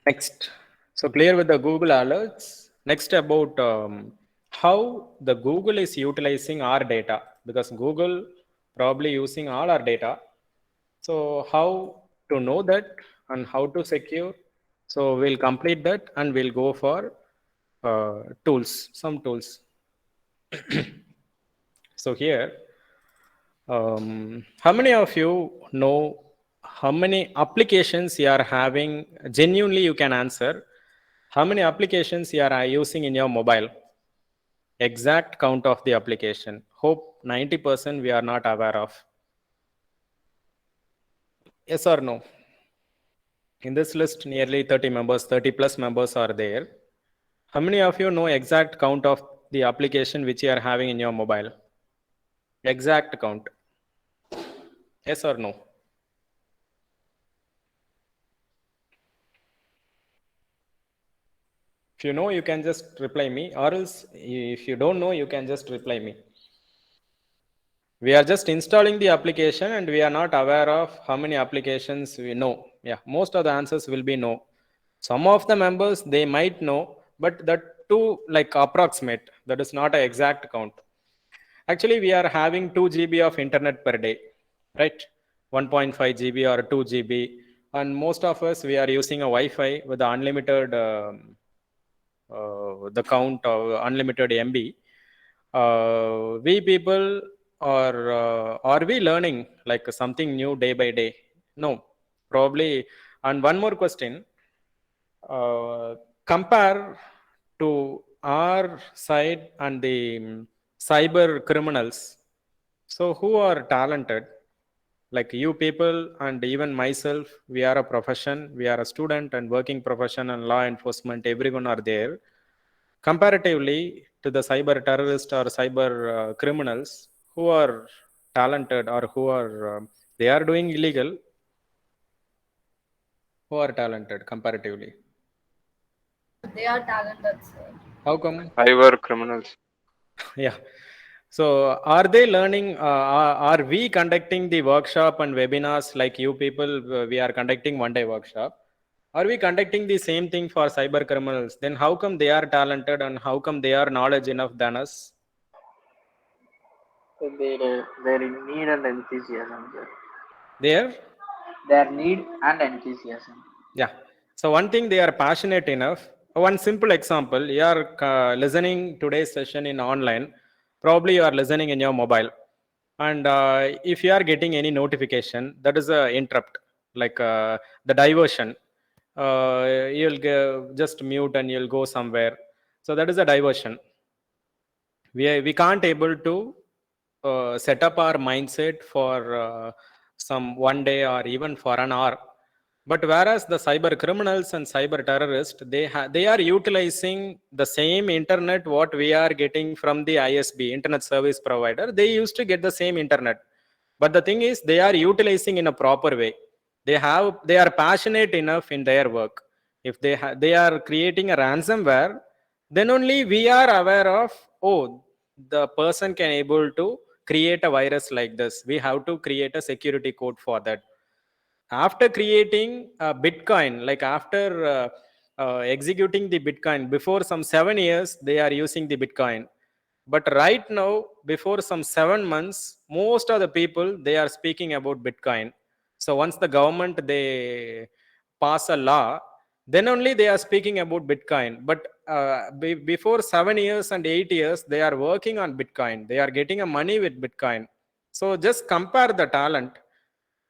Next, so clear with the Google alerts. Next about how the Google is utilizing our data, because Google probably using all our data. So how to know that and how to secure. So we'll complete that and we'll go for tools, some tools. So here, how many of you know how many applications you are having? Genuinely, you can answer. How many applications you are using in your mobile? Exact count of the application. Hope 90% we are not aware of. Yes or no? In this list, nearly 30 members, 30 plus members are there. How many of you know exact count of the application which you are having in your mobile? Exact count. Yes or no? If you know, you can just reply me, or else if you don't know, you can just reply me. We are just installing the application and we are not aware of how many applications we know. Yeah, most of the answers will be no. Some of the members, they might know, but that too like approximate. That is not an exact count. Actually, we are having 2 GB of internet per day, right? 1.5 GB or 2 GB. And most of us, we are using a Wi-Fi with the unlimited the count of unlimited MB. We people are we learning like something new day by day? No, probably. And one more question: compare to our side and the cyber criminals. So who are talented? Like you people and even myself, we are a profession. We are a student and working profession and law enforcement. Everyone are there comparatively to the cyber terrorists or cyber criminals who are talented or who are they are doing illegal, who are talented comparatively. They are talented, sir. How come? Cyber criminals. Yeah, So are they learning, are we conducting the workshop and webinars like you people, we are conducting one-day workshop? Are we conducting the same thing for cyber criminals? Then how come they are talented and how come they are knowledge enough than us? So their need and enthusiasm, sir. There? Their need and enthusiasm. Yeah. So one thing, they are passionate enough. One simple example, you are listening today's session in online. Probably you are listening in your mobile. And if you are getting any notification, that is a interrupt, like the diversion. You'll just mute and you'll go somewhere. So that is a diversion. We can't able to set up our mindset for some one day or even for an hour. But whereas the cyber criminals and cyber terrorists, they are utilizing the same internet what we are getting from the ISP, internet service provider. They used to get the same internet, but the thing is they are utilizing in a proper way. They are passionate enough in their work. If they are creating a ransomware, then only we are aware of, oh, the person can able to create a virus like this. We have to create a security code for that. After creating a bitcoin, like after executing the bitcoin, before some 7 years they are using the bitcoin. But right now, before some 7 months, most of the people, they are speaking about bitcoin. So once the government, they pass a law, then only they are speaking about bitcoin. But before 7 years and 8 years, they are working on bitcoin, they are getting a money with bitcoin. So just compare the talent.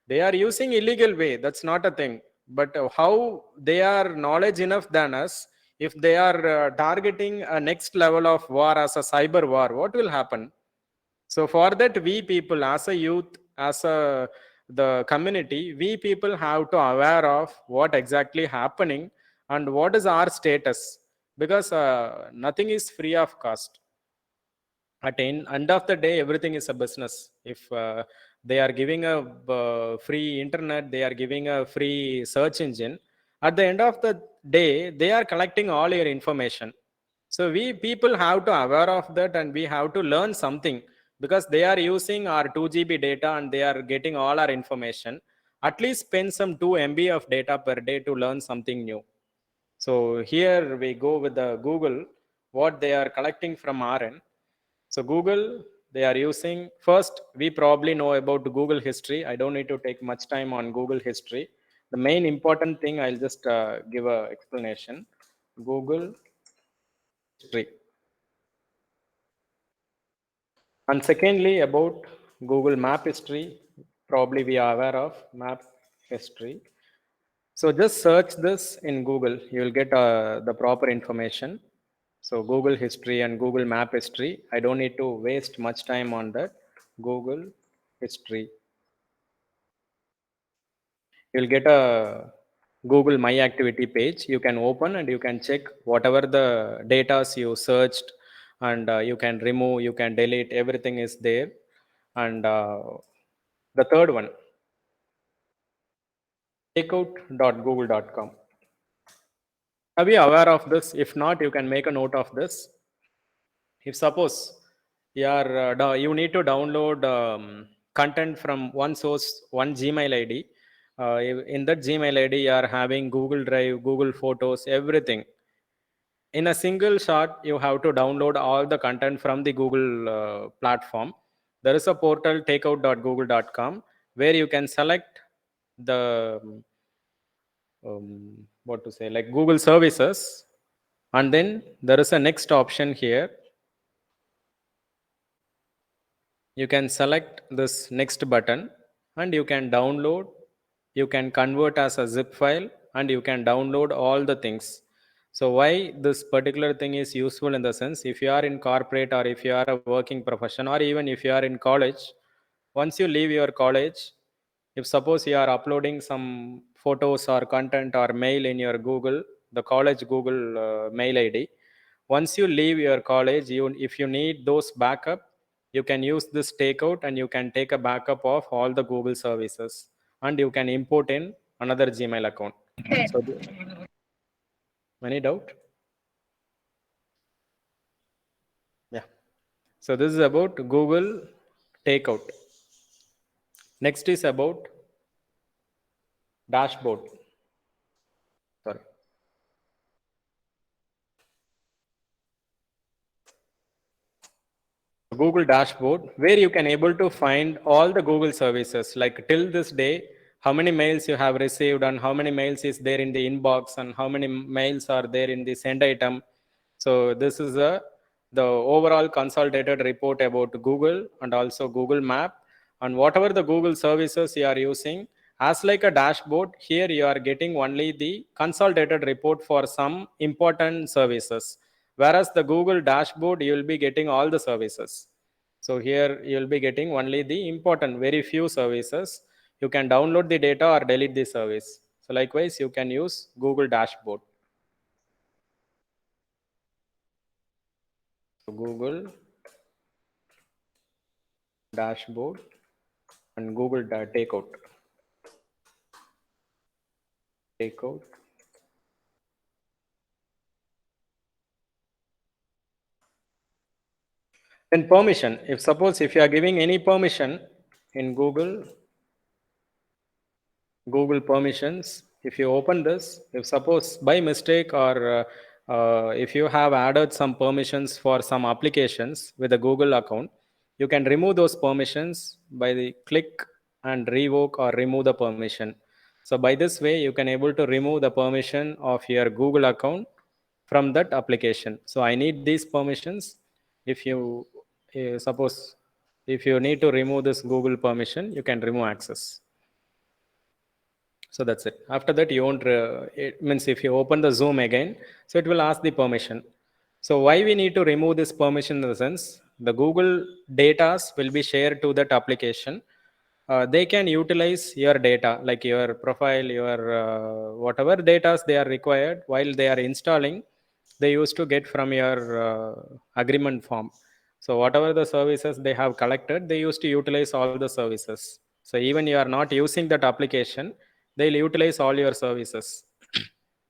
They are using illegal way, that's not a thing. But how they are knowledge enough than us? If they are targeting a next level of war as a cyber war, what will happen? So for that, we people as a youth, as a the community, we people have to aware of what exactly happening and what is our status. Because nothing is free of cost. At end of the day, everything is a business. If they are giving a free internet, they are giving a free search engine, at the end of the day they are collecting all your information. So we people have to aware of that, and we have to learn something. Because they are using our 2 GB data and they are getting all our information. At least spend some 2 MB of data per day to learn something new. So here we go with the Google, what they are collecting from our end. So Google, they are using, first, we probably know about Google history. I don't need to take much time on Google history. The main important thing, I'll just give a explanation. Google history. And secondly, about Google map history, probably we are aware of map history. So just search this in Google, you will get the proper information. So Google history and Google map history. I don't need to waste much time on that. Google history. You'll get a Google My Activity page. You can open and you can check whatever the data you searched, and you can remove, you can delete, everything is there. And the third one, takeout.google.com. Are we aware of this? If not, you can make a note of this. If suppose you are you need to download content from one source, one Gmail ID. In that Gmail ID, you are having Google Drive, Google Photos, everything. In a single shot, you have to download all the content from the Google platform. There is a portal, takeout.google.com, where you can select the what to say, like Google services. And then there is a next option here. You can select this next button and you can download, you can convert as a zip file, and you can download all the things. So why this particular thing is useful, in the sense, if you are in corporate or if you are a working profession, or even if you are in college, once you leave your college, if suppose you are uploading some photos or content or mail in your Google, the college Google mail ID, once you leave your college, if you need those backup, you can use this takeout and you can take a backup of all the Google services, and you can import in another Gmail account. So any doubt? Yeah. So this is about Google takeout. Next is about dashboard. Sorry. Google dashboard, where you can able to find all the Google services, like till this day, how many mails you have received and how many mails is there in the inbox and how many mails are there in the send item. So this is the overall consolidated report about Google and also Google Map, and whatever the Google services you are using as like a dashboard. Here you are getting only the consolidated report for some important services, whereas the Google dashboard you will be getting all the services. So here you will be getting only the important, very few services. You can download the data or delete the service. So likewise, you can use Google dashboard. So Google dashboard and Google takeout. Takeout. Then permission. If suppose if you are giving any permission in Google permissions, if you open this, if suppose by mistake or if you have added some permissions for some applications with a Google account, you can remove those permissions by the click and revoke or remove the permission. So by this way, you can able to remove the permission of your Google account from that application. So I need these permissions. If you suppose if you need to remove this Google permission, you can remove access. So that's it. After that, you won't, it means if you open the Zoom again, so it will ask the permission. So why we need to remove this permission in the sense, the Google data will be shared to that application. They can utilize your data, like your profile, your whatever data they are required while they are installing, they used to get from your agreement form. So whatever the services they have collected, they used to utilize all the services. So even you are not using that application, they'll utilize all your services.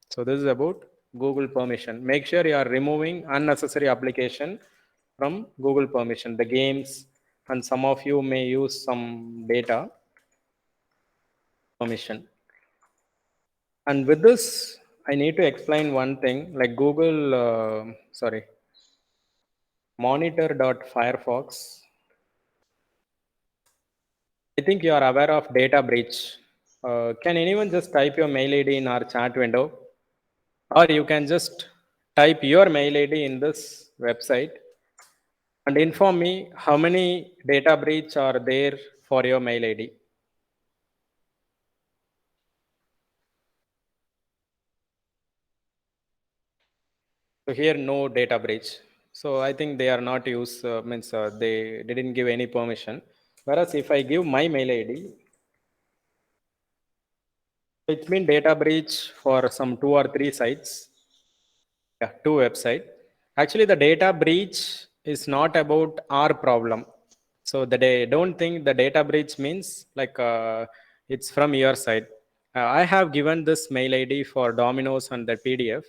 So this is about Google permission. Make sure you are removing unnecessary application from Google permission. The games, and some of you may use some data permission. And with this, I need to explain one thing, like Google, monitor.firefox. I think you are aware of data breach. Can anyone just type your mail ID in our chat window? Or you can just type your mail ID in this website and inform me how many data breach are there for your mail ID. So here no data breach. So I think they are not used, means they didn't give any permission. Whereas if I give my mail ID, it's been data breach for some 2 or 3 sites. Yeah, 2 website. Actually, the data breach is not about our problem. So they don't think the data breach means like it's from your side. I have given this mail ID for Domino's and the PDF.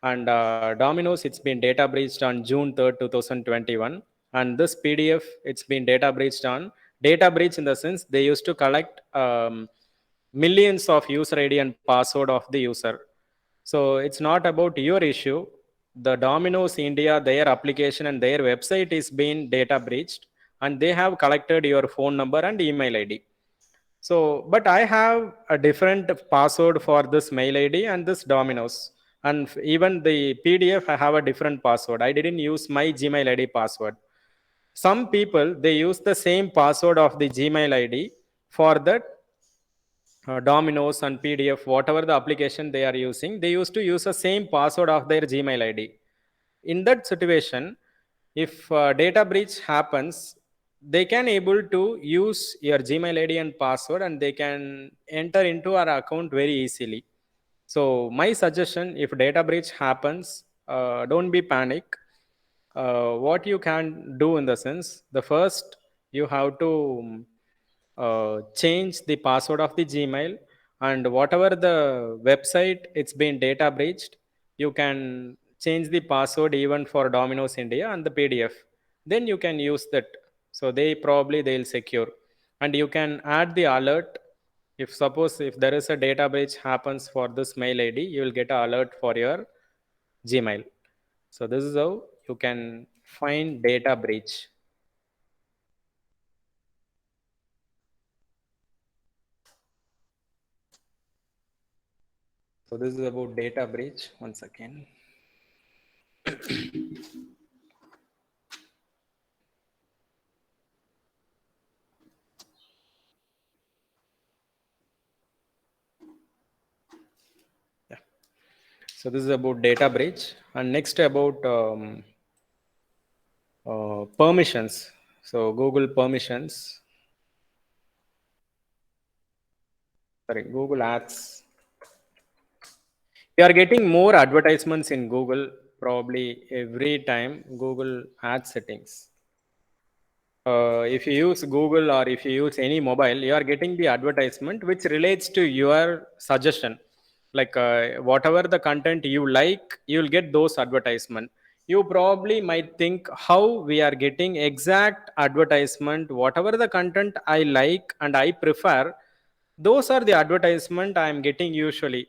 And Domino's, it's been data breached on June 3rd, 2021. And this PDF, it's been data breached on data breach in the sense they used to collect millions of user ID and password of the user. So it's not about your issue. The Domino's India, their application and their website is being data breached, and they have collected your phone number and email ID. So, but I have a different password for this mail ID and this Domino's. And even the PDF, I have a different password. I didn't use my Gmail ID password. Some people, they use the same password of the Gmail ID for that Domino's and PDF, whatever the application they are using, they used to use the same password of their Gmail ID. In that situation, if data breach happens, they can able to use your Gmail ID and password, and they can enter into our account very easily. So my suggestion, if data breach happens, don't be panic. What you can do in the sense, the first you have to change the password of the Gmail, and whatever the website it's been data breached, you can change the password even for Domino's India and the PDF. then you can use that. So they'll secure, and you can add the alert. If suppose if there is a data breach happens for this mail id, you will get an alert for your Gmail. So this is how you can find data breach. So this is about data breach. Once again. Yeah. So this is about data breach, and next about permissions. So Google permissions. Sorry, Google Ads. You are getting more advertisements in Google probably every time. Google ad settings, if you use Google or if you use any mobile, you are getting the advertisement which relates to your suggestion. Like whatever the content you like, you'll get those advertisement. You probably might think how we are getting exact advertisement, whatever the content I like and I prefer, those are the advertisement I am getting usually.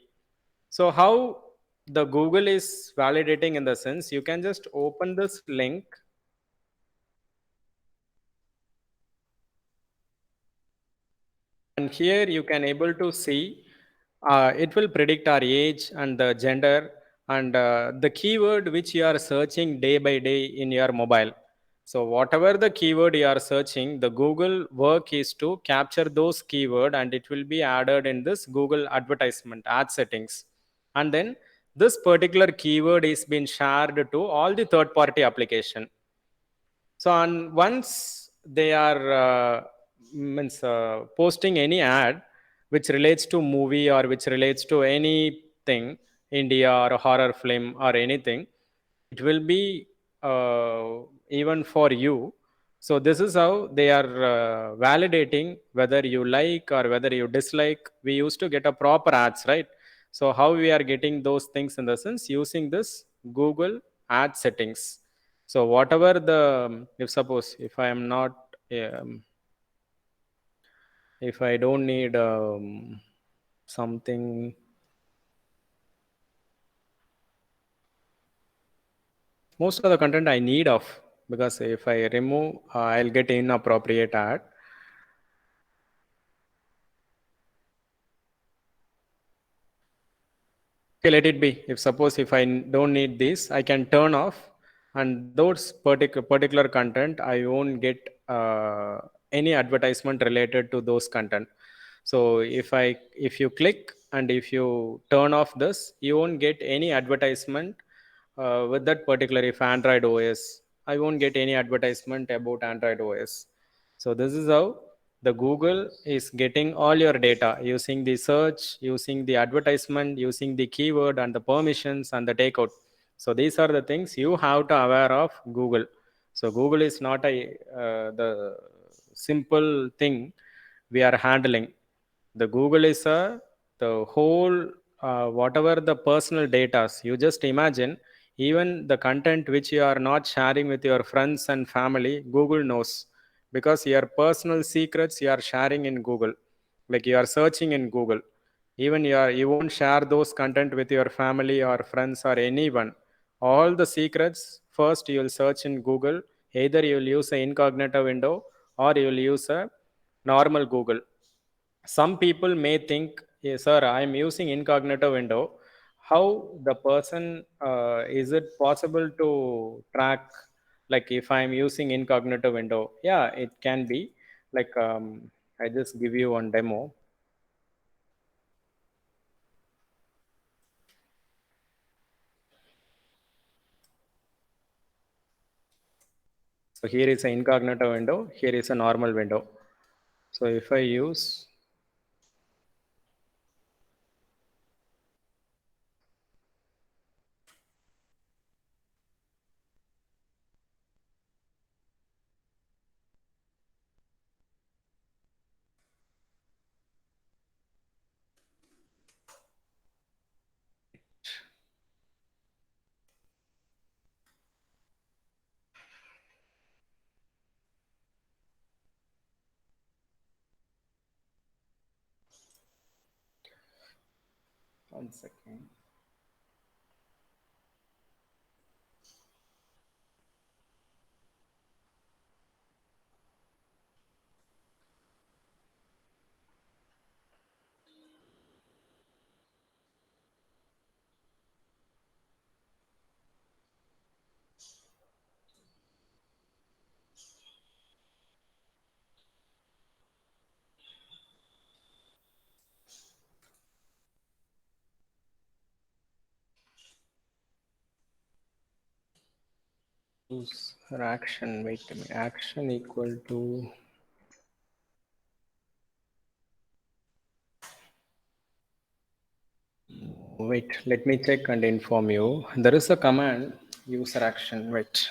So how the Google is validating in the sense, you can just open this link, and here you can able to see it will predict our age and the gender and the keyword which you are searching day by day in your mobile. So whatever the keyword you are searching, the Google work is to capture those keyword and it will be added in this Google advertisement ad settings. And then this particular keyword is being shared to all the third party application. So and once they are means posting any ad which relates to movie or which relates to anything, India or a horror film or anything, it will be even for you. So this is how they are validating whether you like or whether you dislike. We used to get a proper ads, right? So how we are getting those things in the sense using this Google ad settings. So whatever the, if suppose if I am not if I don't need something, most of the content I need of, because if I remove I'll get inappropriate ad. Okay, let it be. If suppose if I don't need this, I can turn off, and those particular content I won't get any advertisement related to those content. So if you click and if you turn off this, you won't get any advertisement with that particular. If Android OS, I won't get any advertisement about Android OS. So this is how the Google is getting all your data using the search, using the advertisement, using the keyword and the permissions and the takeout. So these are the things you have to aware of Google. So Google is not a the simple thing we are handling. The Google is a the whole whatever the personal data. You just imagine, even the content which you are not sharing with your friends and family, Google knows, because your personal secrets you are sharing in Google, like you are searching in Google. Even you won't share those content with your family or friends or anyone. All the secrets first you will search in Google. Either you will use an incognito window or you will use a normal Google. Some people may think, yes, sir, I am using incognito window. How the person is it possible to track, like if I am using incognito window? Yeah, it can be. Like I just give you one demo. So here is an incognito window, here is a normal window. So if I use, 1 second. User action, wait a minute, action equal to wait, let me check and inform you. There is a command user action. Wait.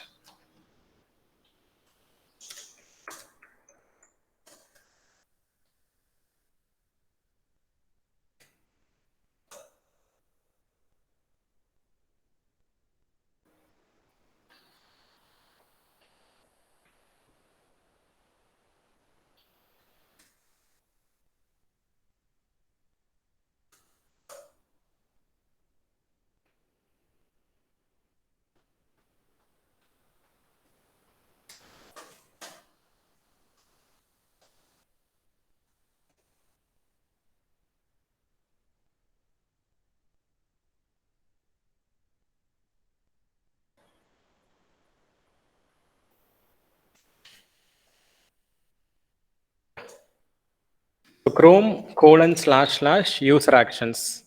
So Chrome // user actions.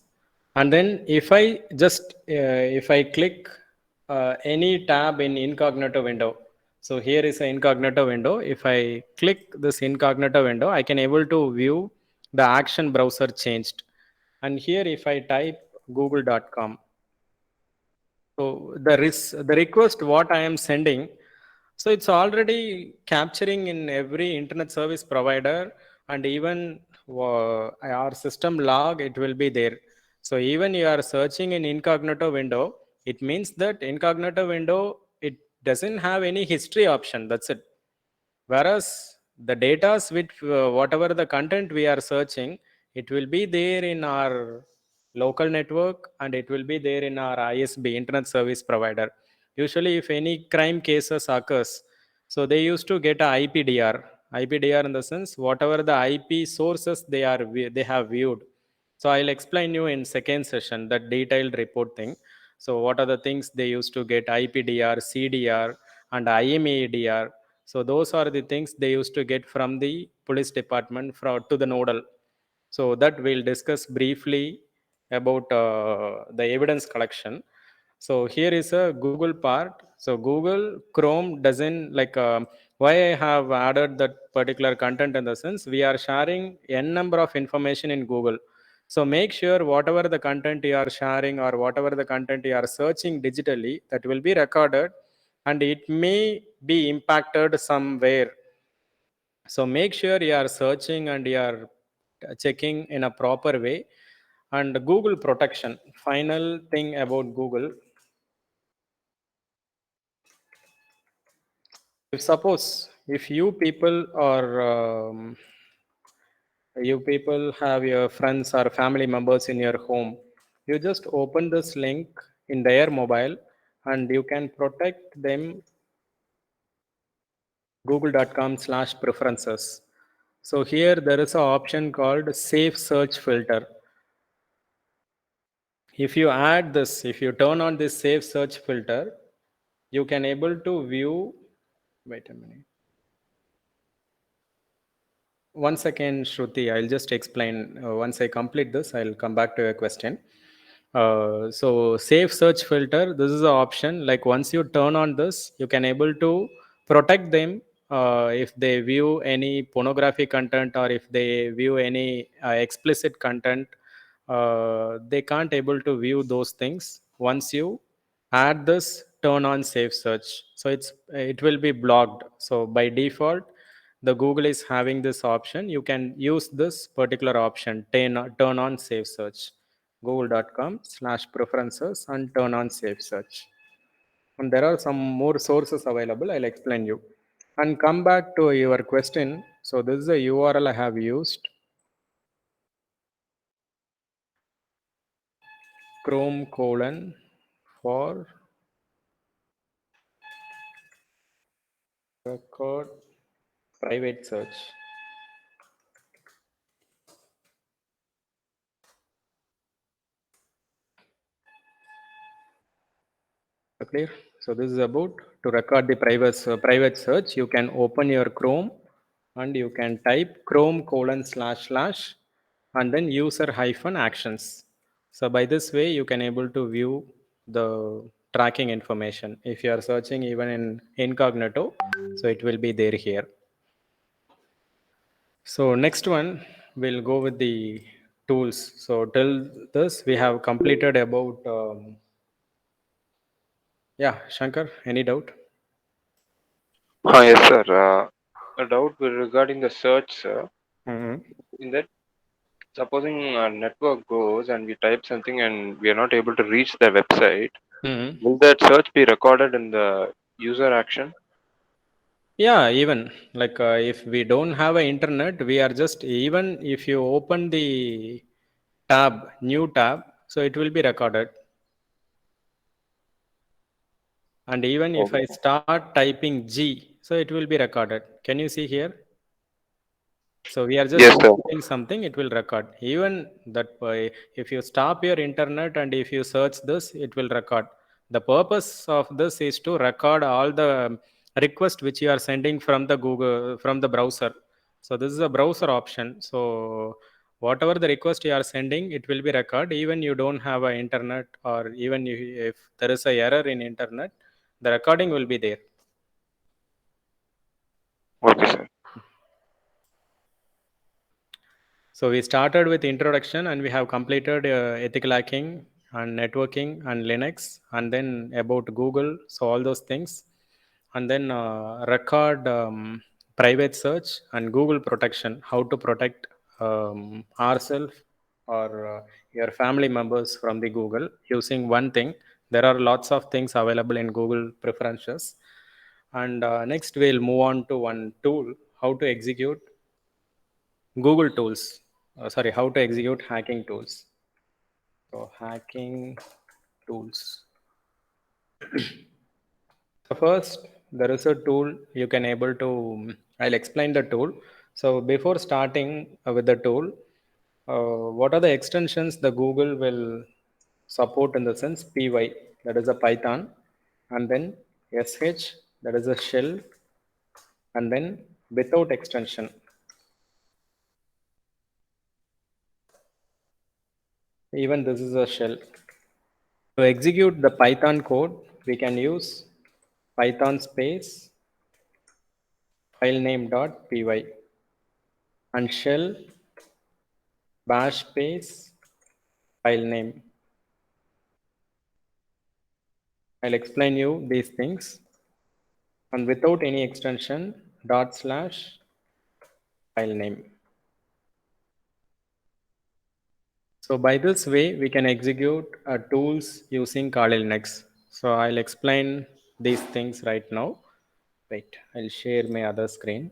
And then if I just, if I click any tab in incognito window, so here is an incognito window. If I click this incognito window, I can able to view the action browser changed. And here if I type google.com, so the request what I am sending, so it's already capturing in every internet service provider, and even our system log, it will be there. So even you are searching in incognito window, it means that incognito window, it doesn't have any history option. That's it. Whereas the data with whatever the content we are searching, it will be there in our local network, and it will be there in our ISP, internet service provider. Usually if any crime cases occurs, so they used to get a IPDR. IPDR in the sense whatever the IP sources they have viewed. So I'll explain you in second session that detailed report thing. So what are the things they used to get? IPDR, CDR, and IMEDR. So those are the things they used to get from the police department to the nodal. So that we'll discuss briefly about the evidence collection. So here is a Google part. So Google Chrome doesn't like why I have added that particular content in the sense we are sharing n number of information in Google. So make sure whatever the content you are sharing or whatever the content you are searching digitally, that will be recorded, and it may be impacted somewhere. So make sure you are searching and you are checking in a proper way. And Google protection, final thing about Google. If suppose if you people have your friends or family members in your home, you just open this link in their mobile and you can protect them google.com/preferences. So here there is an option called safe search filter. If you add this, if you turn on this safe search filter, you can able to view, wait a minute. One second, Shruti, I'll just explain. Once I complete this, I'll come back to your question. So safe search filter, this is the option. Like once you turn on this, you can able to protect them if they view any pornography content or if they view any explicit content. They can't able to view those things once you add this turn on safe search. So it will be blocked. So by default, the Google is having this option. You can use this particular option, turn on safe search, google.com/preferences, and turn on safe search. And there are some more sources available. I'll explain you. And come back to your question. So this is a URL I have used. Chrome colon for record private search. Clear? So this is about to record the private search. You can open your Chrome and you can type Chrome colon slash slash and then user hyphen actions. So by this way, you can able to view the tracking information. If you are searching even in incognito, so it will be there here. So next one, we'll go with the tools. So till this, we have completed about, yeah, Shankar, any doubt? Yes, sir. A doubt regarding the search, sir. Mm-hmm. In that, supposing our network goes and we type something and we are not able to reach the website, Mm-hmm. will that search be recorded in the user action? Yeah, even like if we don't have a internet, we are just even if you open the new tab, so it will be recorded. And even if I Okay. start typing G, so it will be recorded. Can you see here? So we are just Yes, sir. inputting something, it will record. Even that if you stop your internet and if you search this, it will record. The purpose of this is to record all the requests which you are sending from the Google from the browser. So this is a browser option. So whatever the request you are sending, it will be record. Even you don't have a internet or even if there is a error in internet, the recording will be there. Okay, sir. So we started with introduction and we have completed ethical hacking and networking and Linux and then about Google. So all those things. And then record private search and Google protection, how to protect ourselves or your family members from the Google using one thing. There are lots of things available in Google preferences. And next we'll move on to one tool, how to execute Google tools. Sorry, how to execute hacking tools. So hacking tools. So first, there is a tool you can able to. I'll explain the tool. So before starting with the tool, what are the extensions the Google will support in the sense py, that is a Python, and then sh, that is a shell, and then without extension. Even this is a shell. To execute the Python code, we can use Python space filename.py and shell bash space filename. I'll explain you these things. And without any extension, dot slash filename. So by this way, we can execute tools using Kali Linux. So I'll explain these things right now. Wait, I'll share my other screen.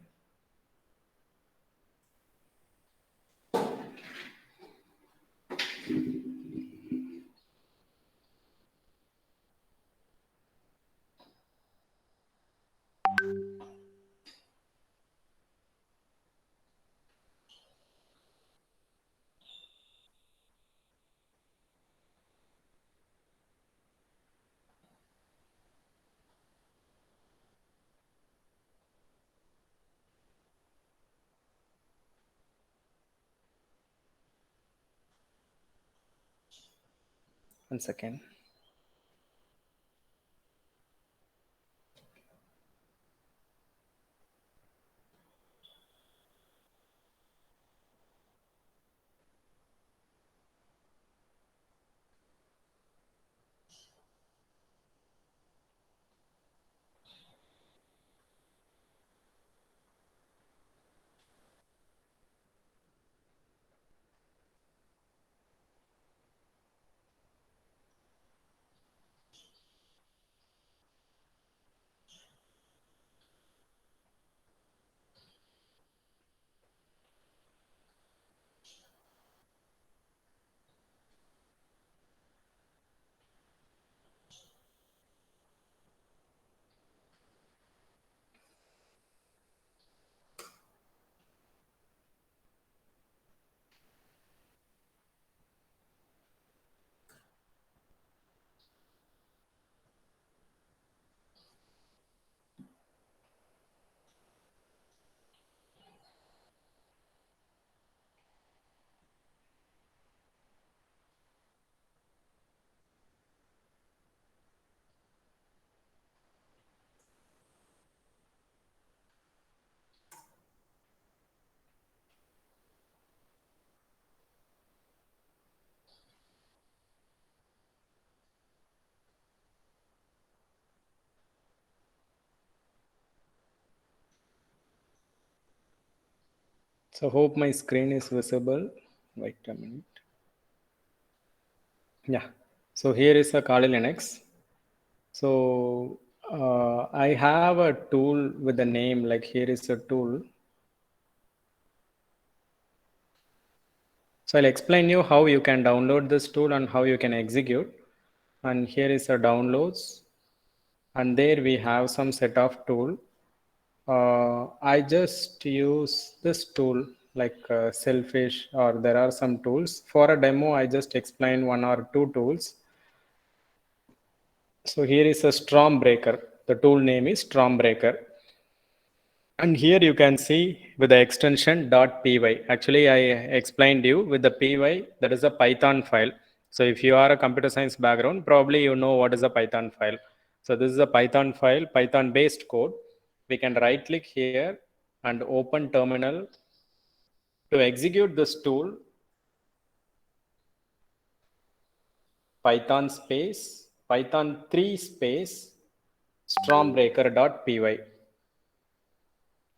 1 second. So hope my screen is visible. Wait a minute. Yeah. So here is a Kali Linux. So I have a tool with the name, like here is a tool. So I'll explain you how you can download this tool and how you can execute. And here is a downloads. And there we have some set of tool. I just use this tool like Selfish, or there are some tools. For a demo, I just explain one or two tools. So here is a storm breaker. The tool name is storm breaker. And here you can see with the extension .py. Actually, I explained you with the py, that is a Python file. So if you are a computer science background, probably you know what is a Python file. So this is a Python file, Python based code. We can right click here and open terminal. To execute this tool, Python space, Python 3 space, stormbreaker.py.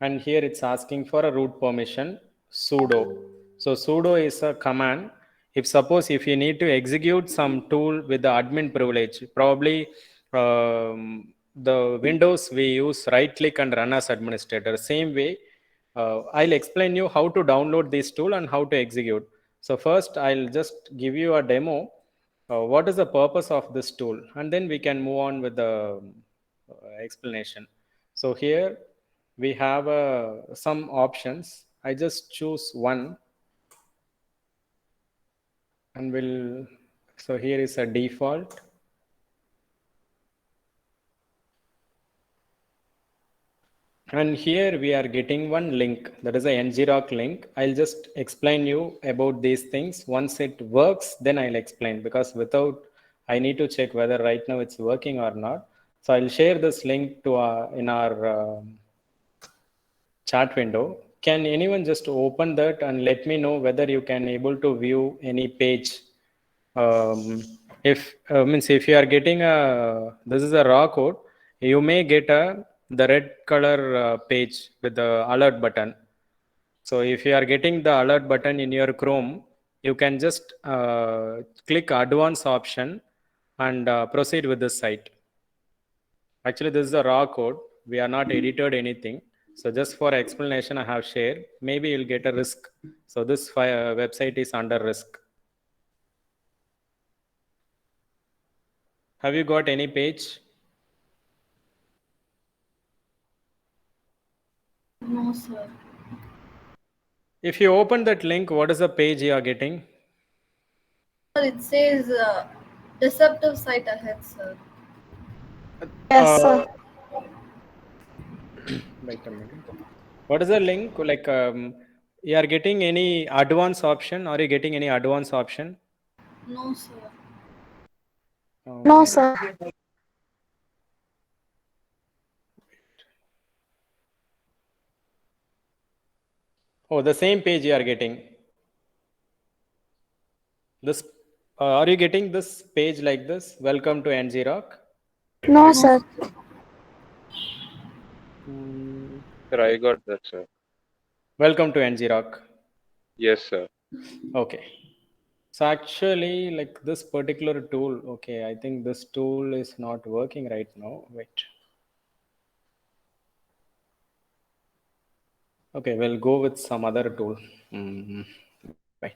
And here it's asking for a root permission, sudo. So sudo is a command. If suppose if you need to execute some tool with the admin privilege, probably the Windows we use right click and run as administrator. Same way, I'll explain you how to download this tool and how to execute. So first I'll just give you a demo. What is the purpose of this tool? And then we can move on with the explanation. So here we have some options. I just choose one and will, so here is a default. And here we are getting one link, that is a ngrok link. I'll just explain you about these things. Once it works, then I'll explain, because without, I need to check whether right now it's working or not. So I'll share this link to in our chat window. Can anyone just open that and let me know whether you can able to view any page? If means if you are getting a, this is a raw code, you may get the red color page with the alert button. So if you are getting the alert button in your Chrome, you can just click advanced option and proceed with this site. Actually, this is a raw code. We are not edited anything. So just for explanation, I have shared. Maybe you'll get a risk. So this website is under risk. Have you got any page? No, sir. If you open that link, what is the page you are getting? Sir, it says deceptive site ahead, sir. Yes, sir. Wait a minute. What is the link? Like, you are getting any advanced option? Are you getting any advanced option? No, sir. No, sir. Oh, the same page you are getting. This, are you getting this page like this? Welcome to NGRock. No, sir. Sir, I got that, sir. Welcome to NGRock. Yes, sir. Okay. So actually, like this particular tool, okay, I think this tool is not working right now. Wait. Okay, we'll go with some other tool. Wait.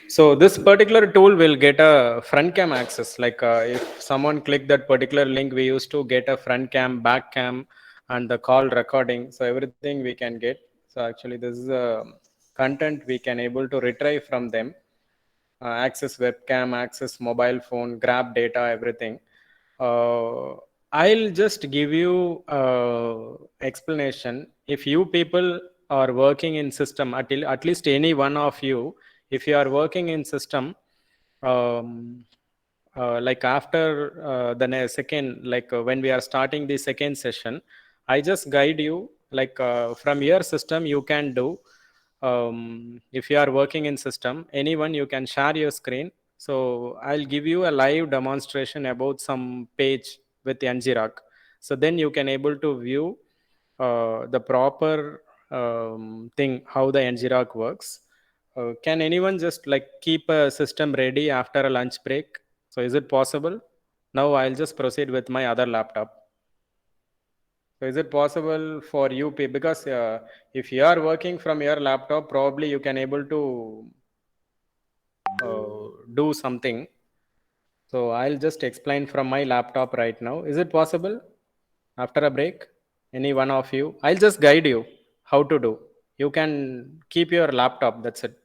So this particular tool will get a front cam access. Like if someone click that particular link, we used to get a front cam, back cam, and the call recording. So everything we can get. So actually, this is a content we can able to retrieve from them. Access webcam, access mobile phone, grab data, everything. I'll just give you explanation. If you people are working in system, at least any one of you, if you are working in system, like after the second, like when we are starting the second session, I just guide you, like from your system you can do. If you are working in system, anyone you can share your screen. So I'll give you a live demonstration about some page with ngrok. So then you can able to view the proper thing how the NGROC works. Can anyone just like keep a system ready after a lunch break? So is it possible? Now I'll just proceed with my other laptop. So is it possible for you, because if you are working from your laptop, probably you can able to do something. So I'll just explain from my laptop right now. Is it possible after a break? Any one of you? I'll just guide you how to do. You can keep your laptop, that's it.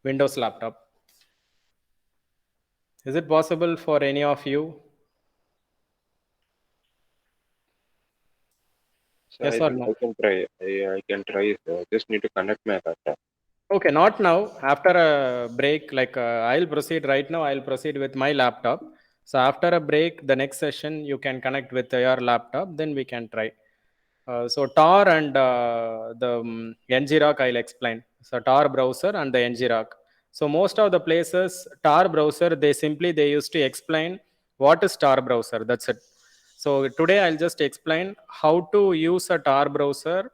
Windows laptop. Is it possible for any of you? So Yes I or think no? I can try. I can try. So just need to connect my laptop. Okay, not now. After a break, like I'll proceed right now. I'll proceed with my laptop. So after a break, the next session you can connect with your laptop. Then we can try. So Tor and the NGROC I'll explain. So Tor browser and the NGROC. So most of the places Tor browser they used to explain what is Tor browser. That's it. So today I'll just explain how to use a Tor browser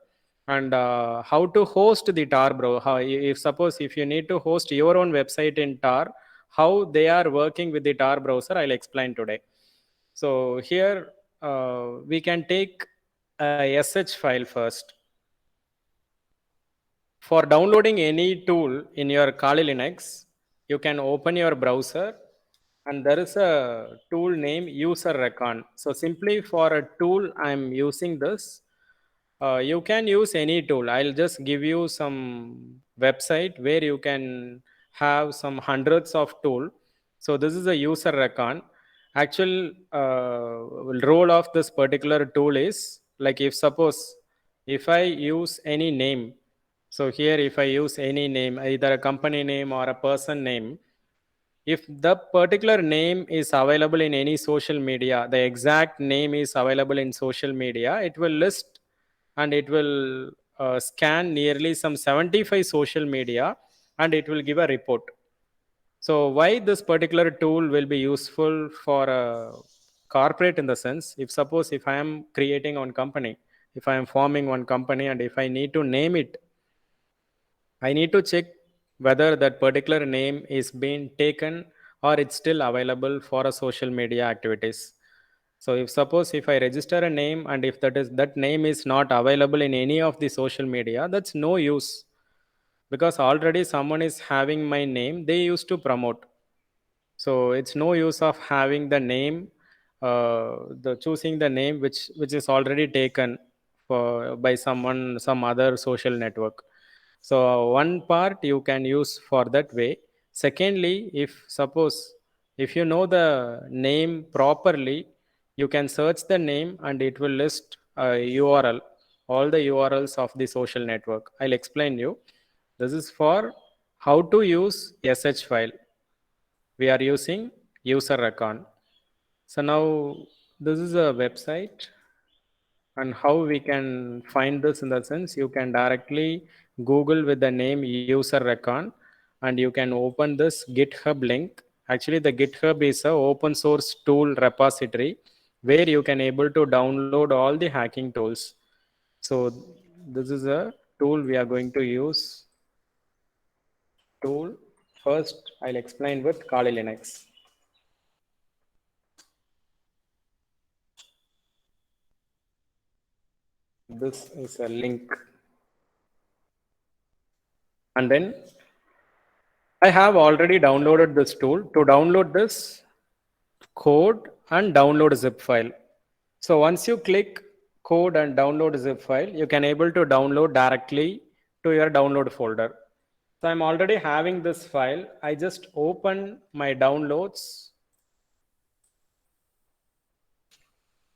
and how to host the Tor browser. How, if suppose if you need to host your own website in Tor, how they are working with the Tor browser, I'll explain today. So here we can take a SH file first. For downloading any tool in your Kali Linux, you can open your browser and there is a tool named user recon. So simply for a tool, I'm using this. You can use any tool. I'll just give you some website where you can have some hundreds of tool. So this is a user recon. Actual role of this particular tool is like if suppose if I use any name, so here if I use any name, either a company name or a person name, if the particular name is available in any social media, the exact name is available in social media, it will list and it will scan nearly some 75 social media and it will give a report. So why this particular tool will be useful for a corporate in the sense, if suppose if I am creating one company, if I am forming one company and if I need to name it, I need to check whether that particular name is being taken or it's still available for a social media activities. So if suppose if I register a name and if that name is not available in any of the social media, that's no use because already someone is having my name, they used to promote. So it's no use of having the name, the choosing the name which is already taken for by someone, some other social network. So one part you can use for that way. Secondly, if suppose if you know the name properly, you can search the name and it will list a URL, all the URLs of the social network. I'll explain you. This is for how to use SH file. We are using user recon. So now this is a website and how we can find this in the sense you can directly Google with the name user recon and you can open this GitHub link. Actually the GitHub is a open source tool repository where you can able to download all the hacking tools. So this is a tool we are going to use. Tool first I'll explain with Kali Linux. This is a link and then I have already downloaded this tool. To download this code and download zip file. So once you click code and download zip file, you can able to download directly to your download folder. So I'm already having this file. I just open my downloads,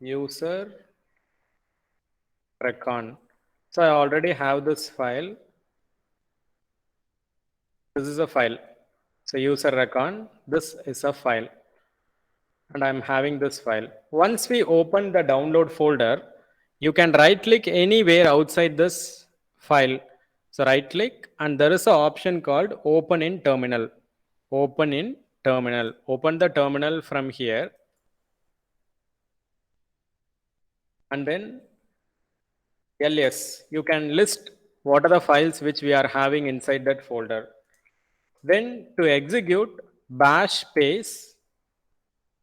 user recon. So I already have this file. This is a file. So user recon, this is a file. And I'm having this file. Once we open the download folder, you can right click anywhere outside this file. So right click and there is an option called open in terminal. Open in terminal. Open the terminal from here. And then ls, you can list what are the files which we are having inside that folder. Then to execute, bash space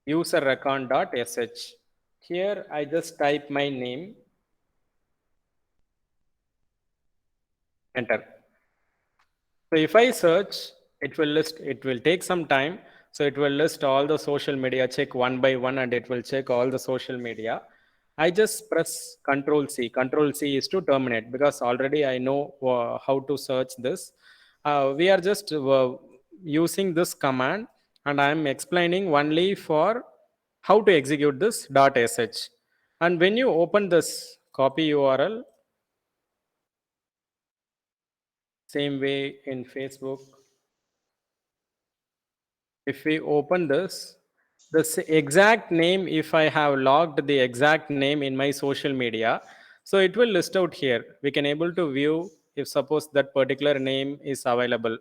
user recon.sh. Here I just type my name, enter. So if I search, it will take some time. So it will list all the social media, check one by one, and it will check all the social media. I just press Control C. Control C is to terminate because already I know how to search this. We are just using this command, and I am explaining only for how to execute this .sh. And when you open this copy URL, same way in Facebook, if we open this exact name, if I have logged the exact name in my social media, so it will list out here. We can able to view if suppose that particular name is available.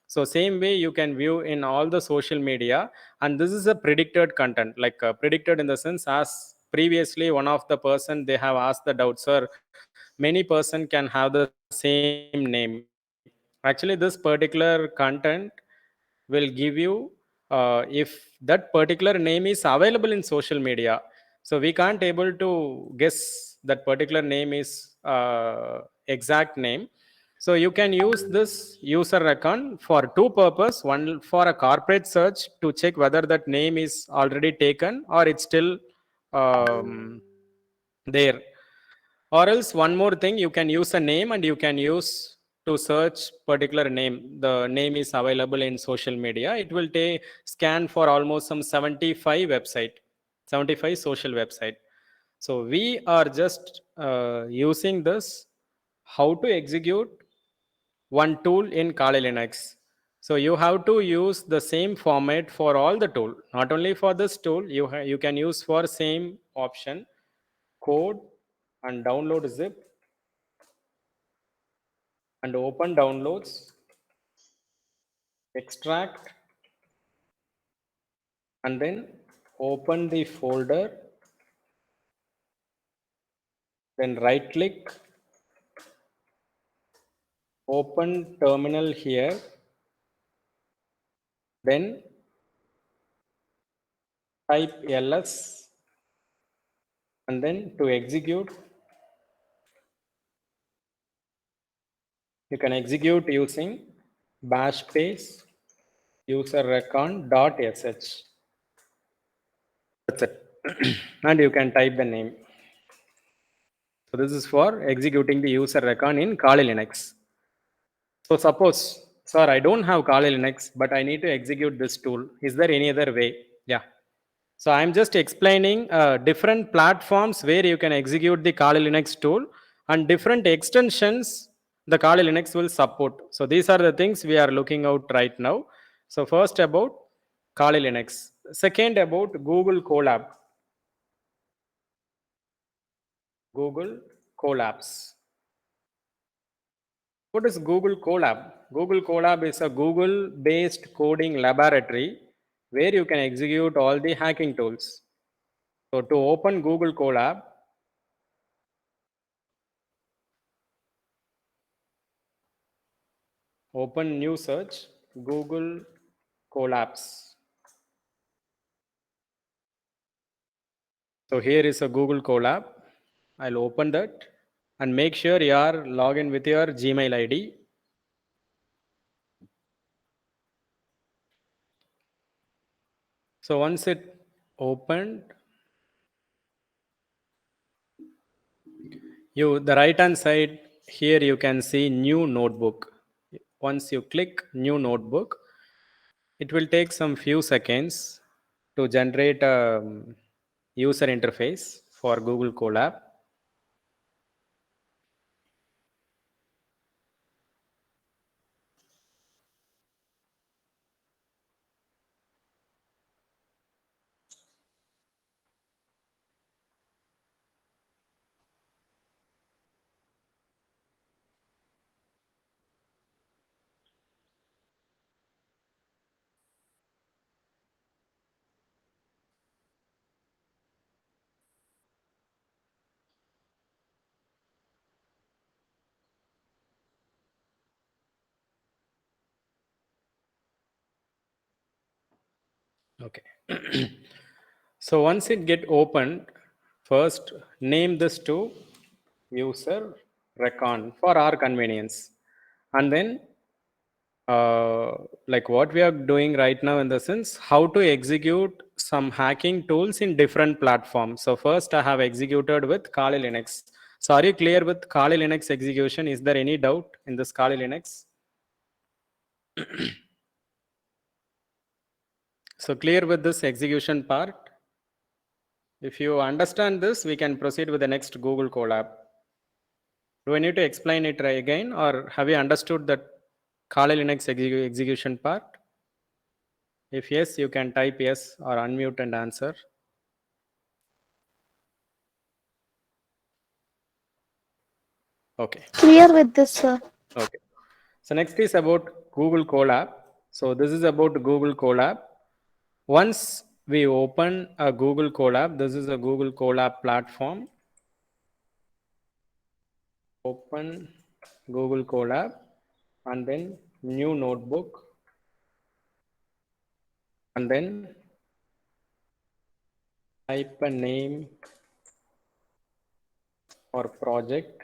So same way you can view in all the social media, and this is a predicted content, like predicted in the sense, as previously one of the person they have asked the doubt, sir, many person can have the same name. Actually this particular content will give you if that particular name is available in social media. So we can't able to guess that particular name is exact name. So you can use this user account for two purpose. One for a corporate search to check whether that name is already taken or it's still there. Or else one more thing, you can use a name and you can use to search particular name. The name is available in social media. It will take scan for almost some 75 website, 75 social website. So we are just using this how to execute one tool in Kali Linux. So you have to use the same format for all the tool. Not only for this tool, you can use for same option, code and download zip and open downloads, extract, and then open the folder, then right click, open terminal here, then type ls, and then to execute, you can execute using bash space user recon.sh. That's it. And you can type the name. So this is for executing the user recon in Kali Linux. So suppose, sir, I don't have Kali Linux, but I need to execute this tool. Is there any other way? Yeah. So I'm just explaining different platforms where you can execute the Kali Linux tool and different extensions the Kali Linux will support. So these are the things we are looking out right now. So first about Kali Linux. Second about Google Colab. Google Colabs. What is Google Colab? Google Colab is a Google based coding laboratory where you can execute all the hacking tools. So to open Google Colab, open new search, Google Colabs. So here is a Google Colab. I'll open that and make sure you are logged in with your Gmail ID. So once it opened, the right hand side here you can see new notebook. Once you click new notebook, it will take some few seconds to generate a user interface for Google Colab. Okay. So once it get opened, first name this to user recon for our convenience, and then like what we are doing right now in the sense how to execute some hacking tools in different platforms. So first I have executed with Kali Linux. So are you clear with Kali Linux execution? Is there any doubt in this Kali Linux? So clear with this execution part? If you understand this, we can proceed with the next Google Colab. Do I need to explain it again, or have you understood that Kali Linux execution part? If yes, you can type yes or unmute and answer. Okay. Clear with this, sir. Okay. So next is about Google Colab. So this is about Google Colab. Once we open a Google Colab, this is a Google Colab platform. Open Google Colab and then new notebook, and then type a name or project.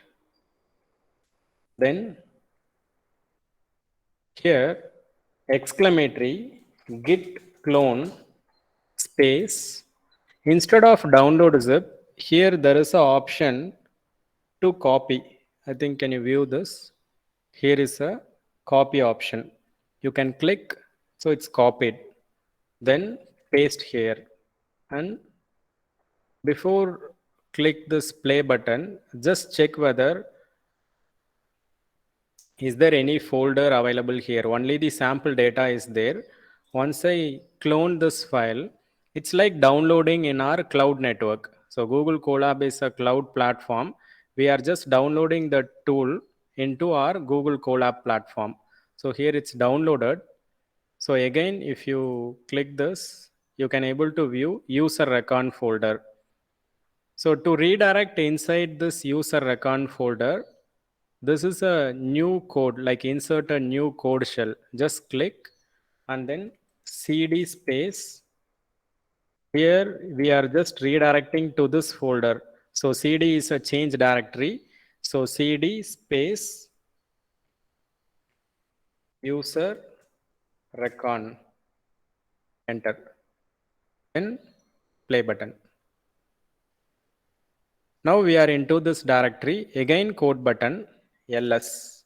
Then here exclamatory git clone space. Instead of download zip, here there is an option to copy. I think, can you view this? Here is a copy option. You can click, so it's copied. Then paste here. And before click this play button, just check whether is there any folder available here. Only the sample data is there. Once I clone this file, it's like downloading in our cloud network. So Google Colab is a cloud platform. We are just downloading the tool into our Google Colab platform. So here it's downloaded. So again, if you click this, you can able to view user recon folder. So to redirect inside this user recon folder, this is a new code, like insert a new code shell. Just click and then cd space. Here we are just redirecting to this folder. So cd is a change directory. So cd space user recon, enter, then play button. Now we are into this directory, again code button, ls.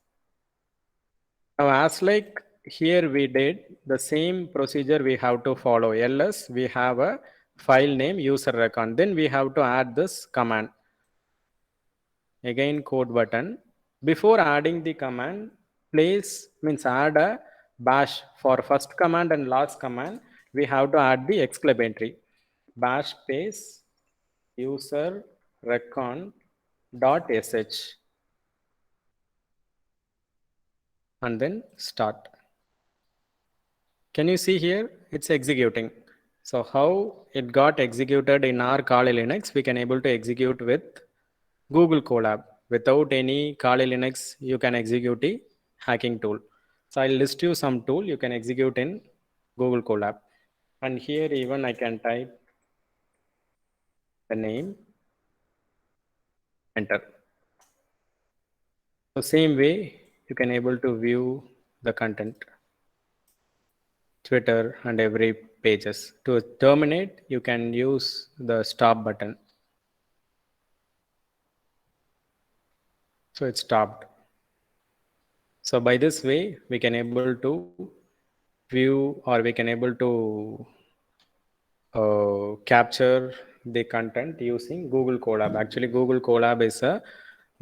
Now as like here we did the same procedure we have to follow. ls, we have a file name user recon. Then we have to add this command. Again code button. Before adding the command, place means add a bash. For first command and last command, we have to add the exclamatory. Bash space user recon dot sh, and then start. Can you see here? It's executing. So how it got executed in our Kali Linux, we can able to execute with Google Colab. Without any Kali Linux, you can execute the hacking tool. So I'll list you some tool you can execute in Google Colab. And here even I can type the name, enter. So same way, you can able to view the content. Twitter and every pages. To terminate, you can use the stop button. So it's stopped. So by this way, we can able to view or we can able to capture the content using Google Colab. Actually, Google Colab is a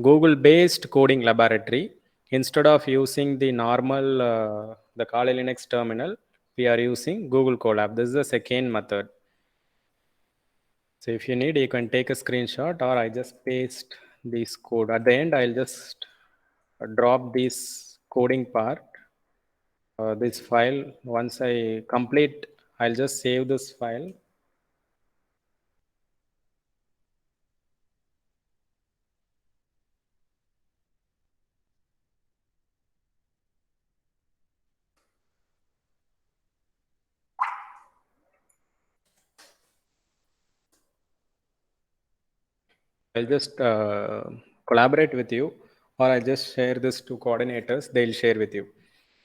Google-based coding laboratory. Instead of using the normal the Kali Linux terminal, we are using Google Colab. This is the second method. So if you need, you can take a screenshot, or I just paste this code. At the end, I'll just drop this coding part, this file. Once I complete, I'll just save this file. I'll just collaborate with you, or I'll just share this to coordinators. They'll share with you.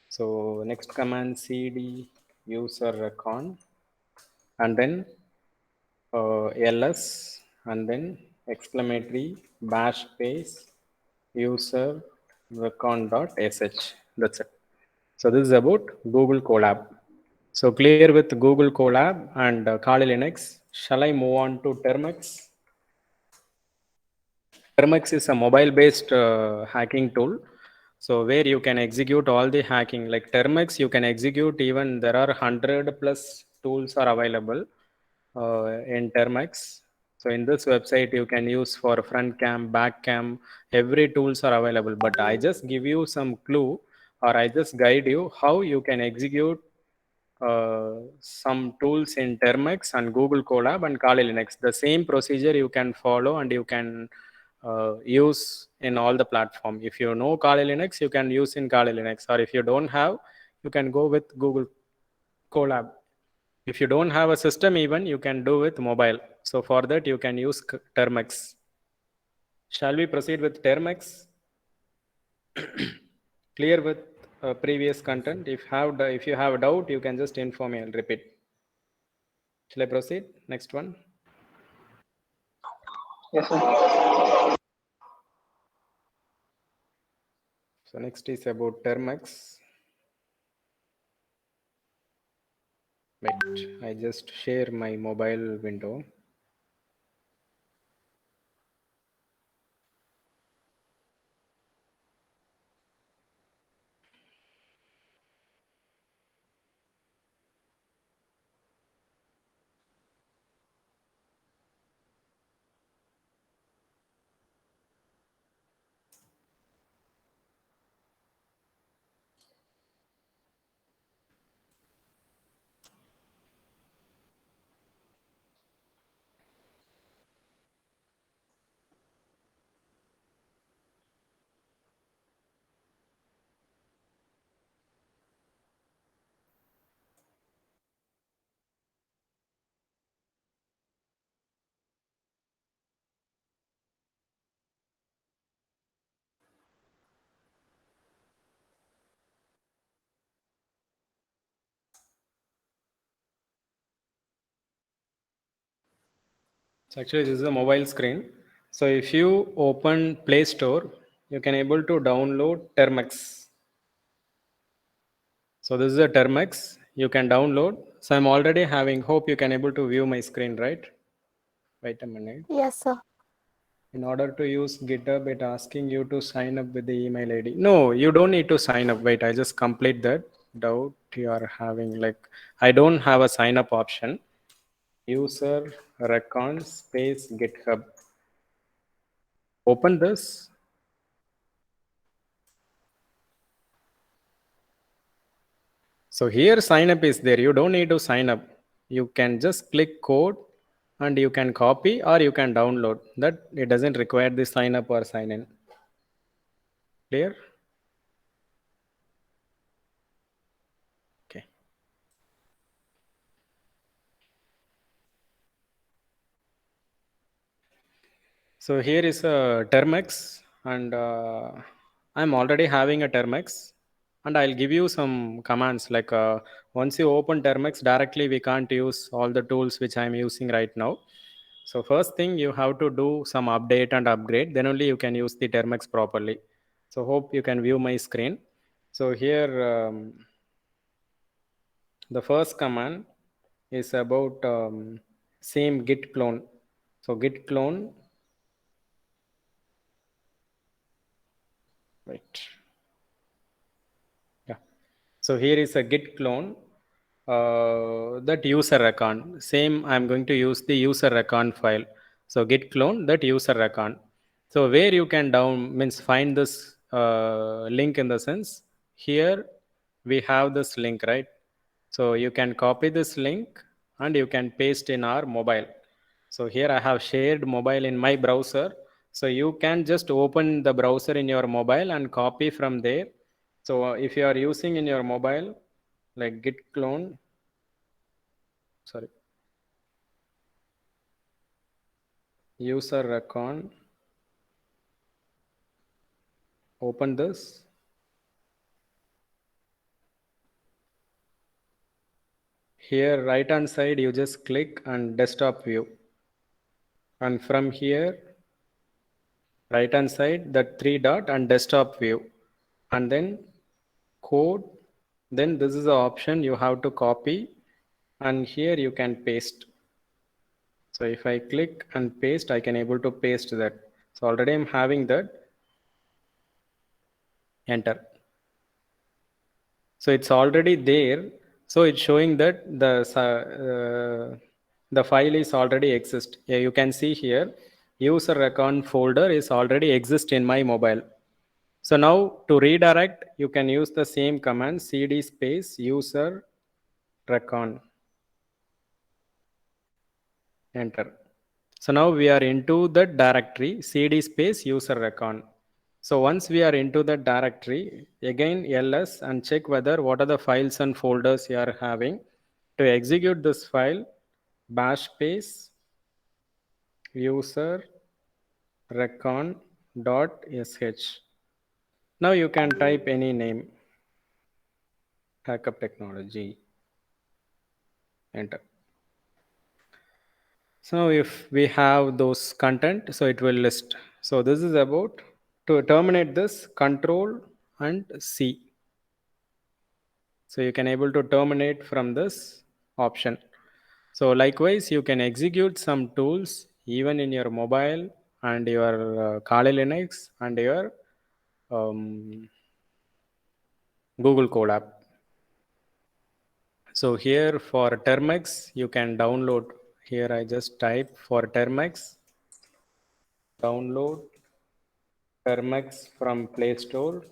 So next command cd user recon, and then ls, and then exclamatory bash space user recon.sh. That's it. So this is about Google Colab. So clear with Google Colab and Kali Linux. Shall I move on to Termux? Termux is a mobile-based hacking tool. So where you can execute all the hacking, like Termux, you can execute even there are 100 plus tools are available in Termux. So in this website, you can use for front cam, back cam, every tools are available. But I just give you some clue, or I just guide you how you can execute some tools in Termux and Google Colab and Kali Linux. The same procedure you can follow and you can use in all the platform. If you know Kali Linux, you can use in Kali Linux, or if you don't have, you can go with Google Colab. If you don't have a system, even you can do with mobile. So for that, you can use Termux. Shall we proceed with Termux? Clear with previous content? If you have a doubt, you can just inform me. I'll repeat. Shall I proceed? Next one. Yes, sir. So next is about Termux. Wait, I just share my mobile window. So actually, this is a mobile screen. So if you open Play Store, you can able to download Termux. So this is a Termux. You can download. So I'm already having. Hope you can able to view my screen, right? Wait a minute. Yes, sir. In order to use GitHub, it asking you to sign up with the email ID. No, you don't need to sign up. Wait, I just complete that. Doubt you are having, like, I don't have a sign up option. User recon space GitHub. Open this. So here sign up is there. You don't need to sign up. You can just click code and you can copy or you can download. That it doesn't require the sign up or sign in. Clear? Okay. So here is a Termex, and I'm already having a Termex, and I'll give you some commands like once you open Termex directly, we can't use all the tools which I'm using right now. So first thing you have to do some update and upgrade, then only you can use the Termex properly. So hope you can view my screen. So here the first command is about same git clone. So git clone. Right. Yeah. So here is a git clone that user recon. Same, I'm going to use the user recon file. So git clone that user recon. So where you can down means find this link in the sense here we have this link, right? So you can copy this link and you can paste in our mobile. So here I have shared mobile in my browser. So you can just open the browser in your mobile and copy from there. So if you are using in your mobile, like git clone, sorry. user recon, open this. Here right hand side you just click on desktop view, and from here right hand side that three dot and desktop view, and then code, then this is the option you have to copy, and here you can paste. So if I click and paste, I can able to paste that. So already I'm having that, enter. So it's already there. So it's showing that the file is already exist. Yeah, you can see here, user account folder is already exist in my mobile. So now to redirect, you can use the same command cd space user recon, enter. So now we are into the directory cd space user recon. So once we are into the directory, again ls and check whether what are the files and folders you are having. To execute this file, bash space user recon dot sh. Now you can type any name, backup technology, enter. So if we have those content, so it will list. So this is about to terminate this control and C. So you can able to terminate from this option. So likewise, you can execute some tools even in your mobile and your Kali Linux and your Google Colab. So here for Termex, you can download. Here I just type for Termex, download Termex from Play Store,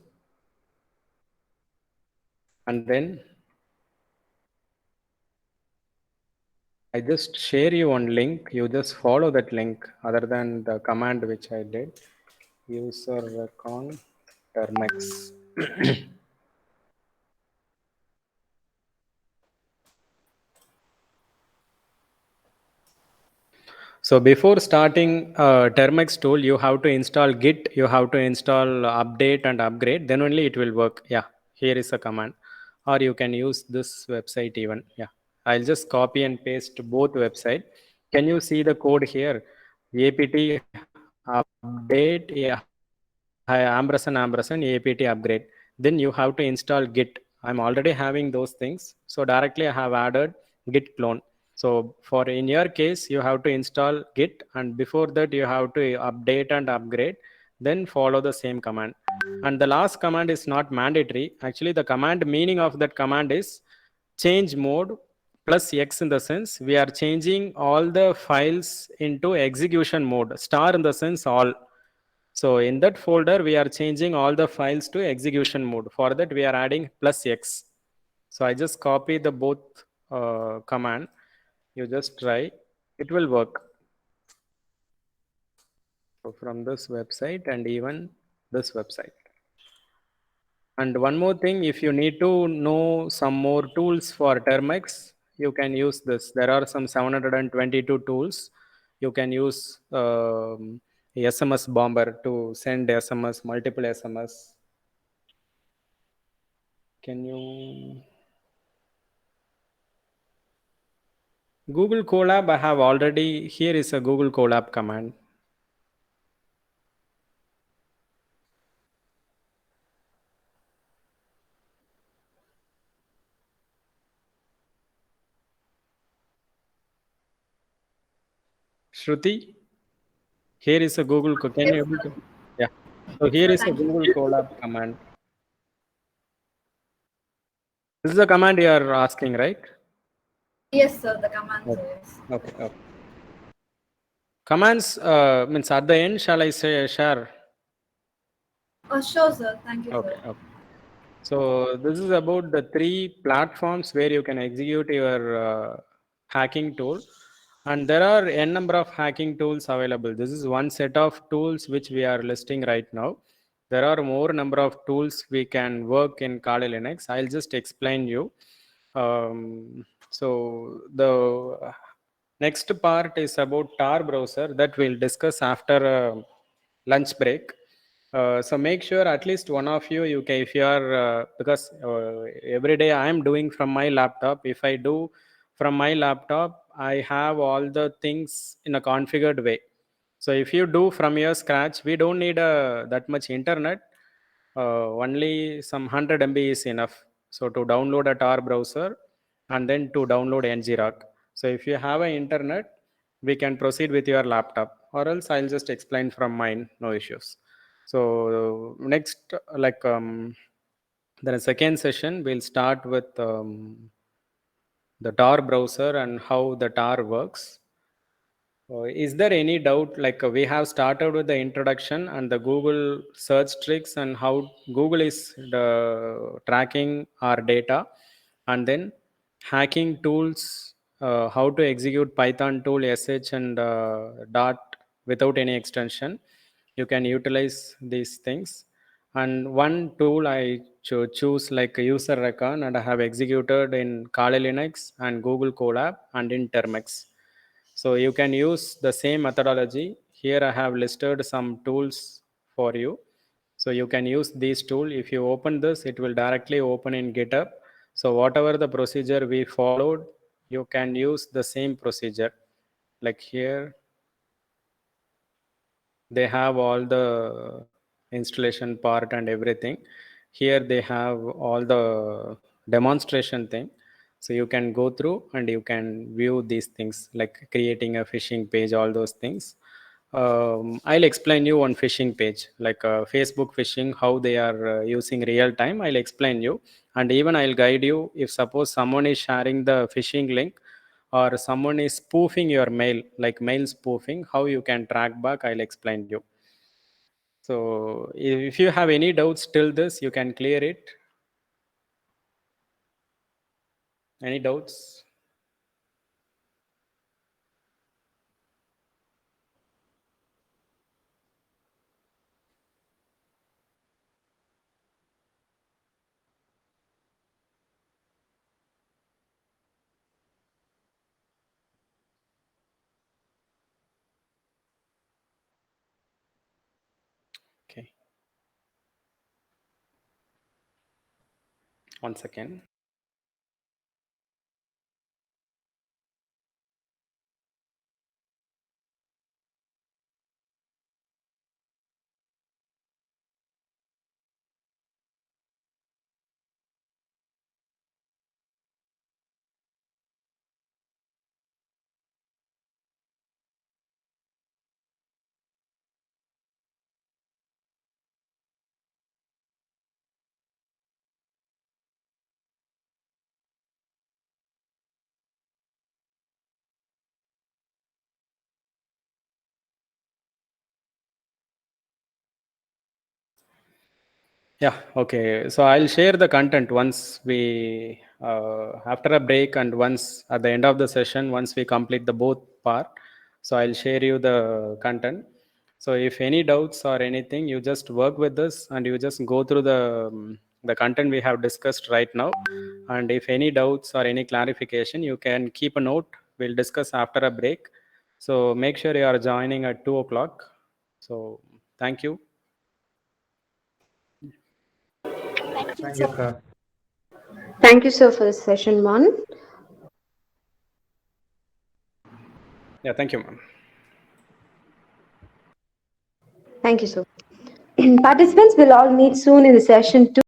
and then I just share you one link. You just follow that link other than the command which I did. User recon Termex. So before starting Termex tool, you have to install Git, you have to install update and upgrade, then only it will work. Yeah, here is a command. Or you can use this website even. Yeah, I'll just copy and paste both website. Can you see the code here? apt update, yeah, ampersand apt upgrade. Then you have to install Git. I'm already having those things. So directly I have added Git clone. So for in your case, you have to install Git, and before that you have to update and upgrade, then follow the same command. And the last command is not mandatory. Actually, the command meaning of that command is change mode plus X, in the sense we are changing all the files into execution mode. Star in the sense all. So in that folder, we are changing all the files to execution mode. For that, we are adding plus X. So I just copy the both command. You just try, it will work. So from this website and even this website. And one more thing, if you need to know some more tools for Termex, you can use this. There are some 722 tools. You can use SMS Bomber to send SMS, multiple SMS. Can you? Google Colab, I have already, here is a Google Colab command. Shruti, here is a Google, can you Yes, able sir. to? Yeah. So Yes, here sir. is a Thank you. Google Colab command. This is the command you are asking, right? Yes, sir. The command Okay. says. Okay. Commands means at the end, shall I say share? Sure, sir. Thank you, sir. Okay. So this is about the three platforms where you can execute your hacking tool. And there are n number of hacking tools available. This is one set of tools which we are listing right now. There are more number of tools we can work in Kali Linux. I'll just explain you. So the Next part is about Tar browser that we'll discuss after lunch break. So make sure at least one of you can, if you are, because every day I am doing from my laptop. If I do from my laptop, I have all the things in a configured way. So if you do from your scratch, we don't need that much internet. Only some 100 MB is enough. So to download a Tar browser and then to download NGROC. So if you have an internet, we can proceed with your laptop, or else I'll just explain from mine, no issues. So next, the second session, we'll start with the Tar browser and how the Tar works. Is there any doubt? We have started with the introduction and the Google search tricks and how Google is tracking our data, and then hacking tools, how to execute Python tool, sh and dot without any extension. You can utilize these things. And one tool I choose like a user recon, and I have executed in Kali Linux and Google Colab and in Termex. So you can use the same methodology. Here I have listed some tools for you. So you can use these tools. If you open this, it will directly open in GitHub. So whatever the procedure we followed, you can use the same procedure. Like here, they have all the installation part and everything. Here they have all the demonstration thing. So you can go through and you can view these things like creating a phishing page, all those things. I'll explain you on phishing page, like Facebook phishing, how they are using real time. I'll explain you, and even I'll guide you if suppose someone is sharing the phishing link or someone is spoofing your mail, like mail spoofing, how you can track back, I'll explain you. So if you have any doubts till this, you can clear it. Any doubts? Okay. One second. Yeah, okay. So I'll share the content once we, after a break and once at the end of the session, once we complete the both part. So I'll share you the content. So if any doubts or anything, you just work with this and you just go through the content we have discussed right now. And if any doubts or any clarification, you can keep a note. We'll discuss after a break. So make sure you are joining at 2 o'clock. So thank you. Thank you, sir. Thank you, sir, for session one. Yeah, thank you, ma'am. Thank you, sir. Participants will all meet soon in the session two.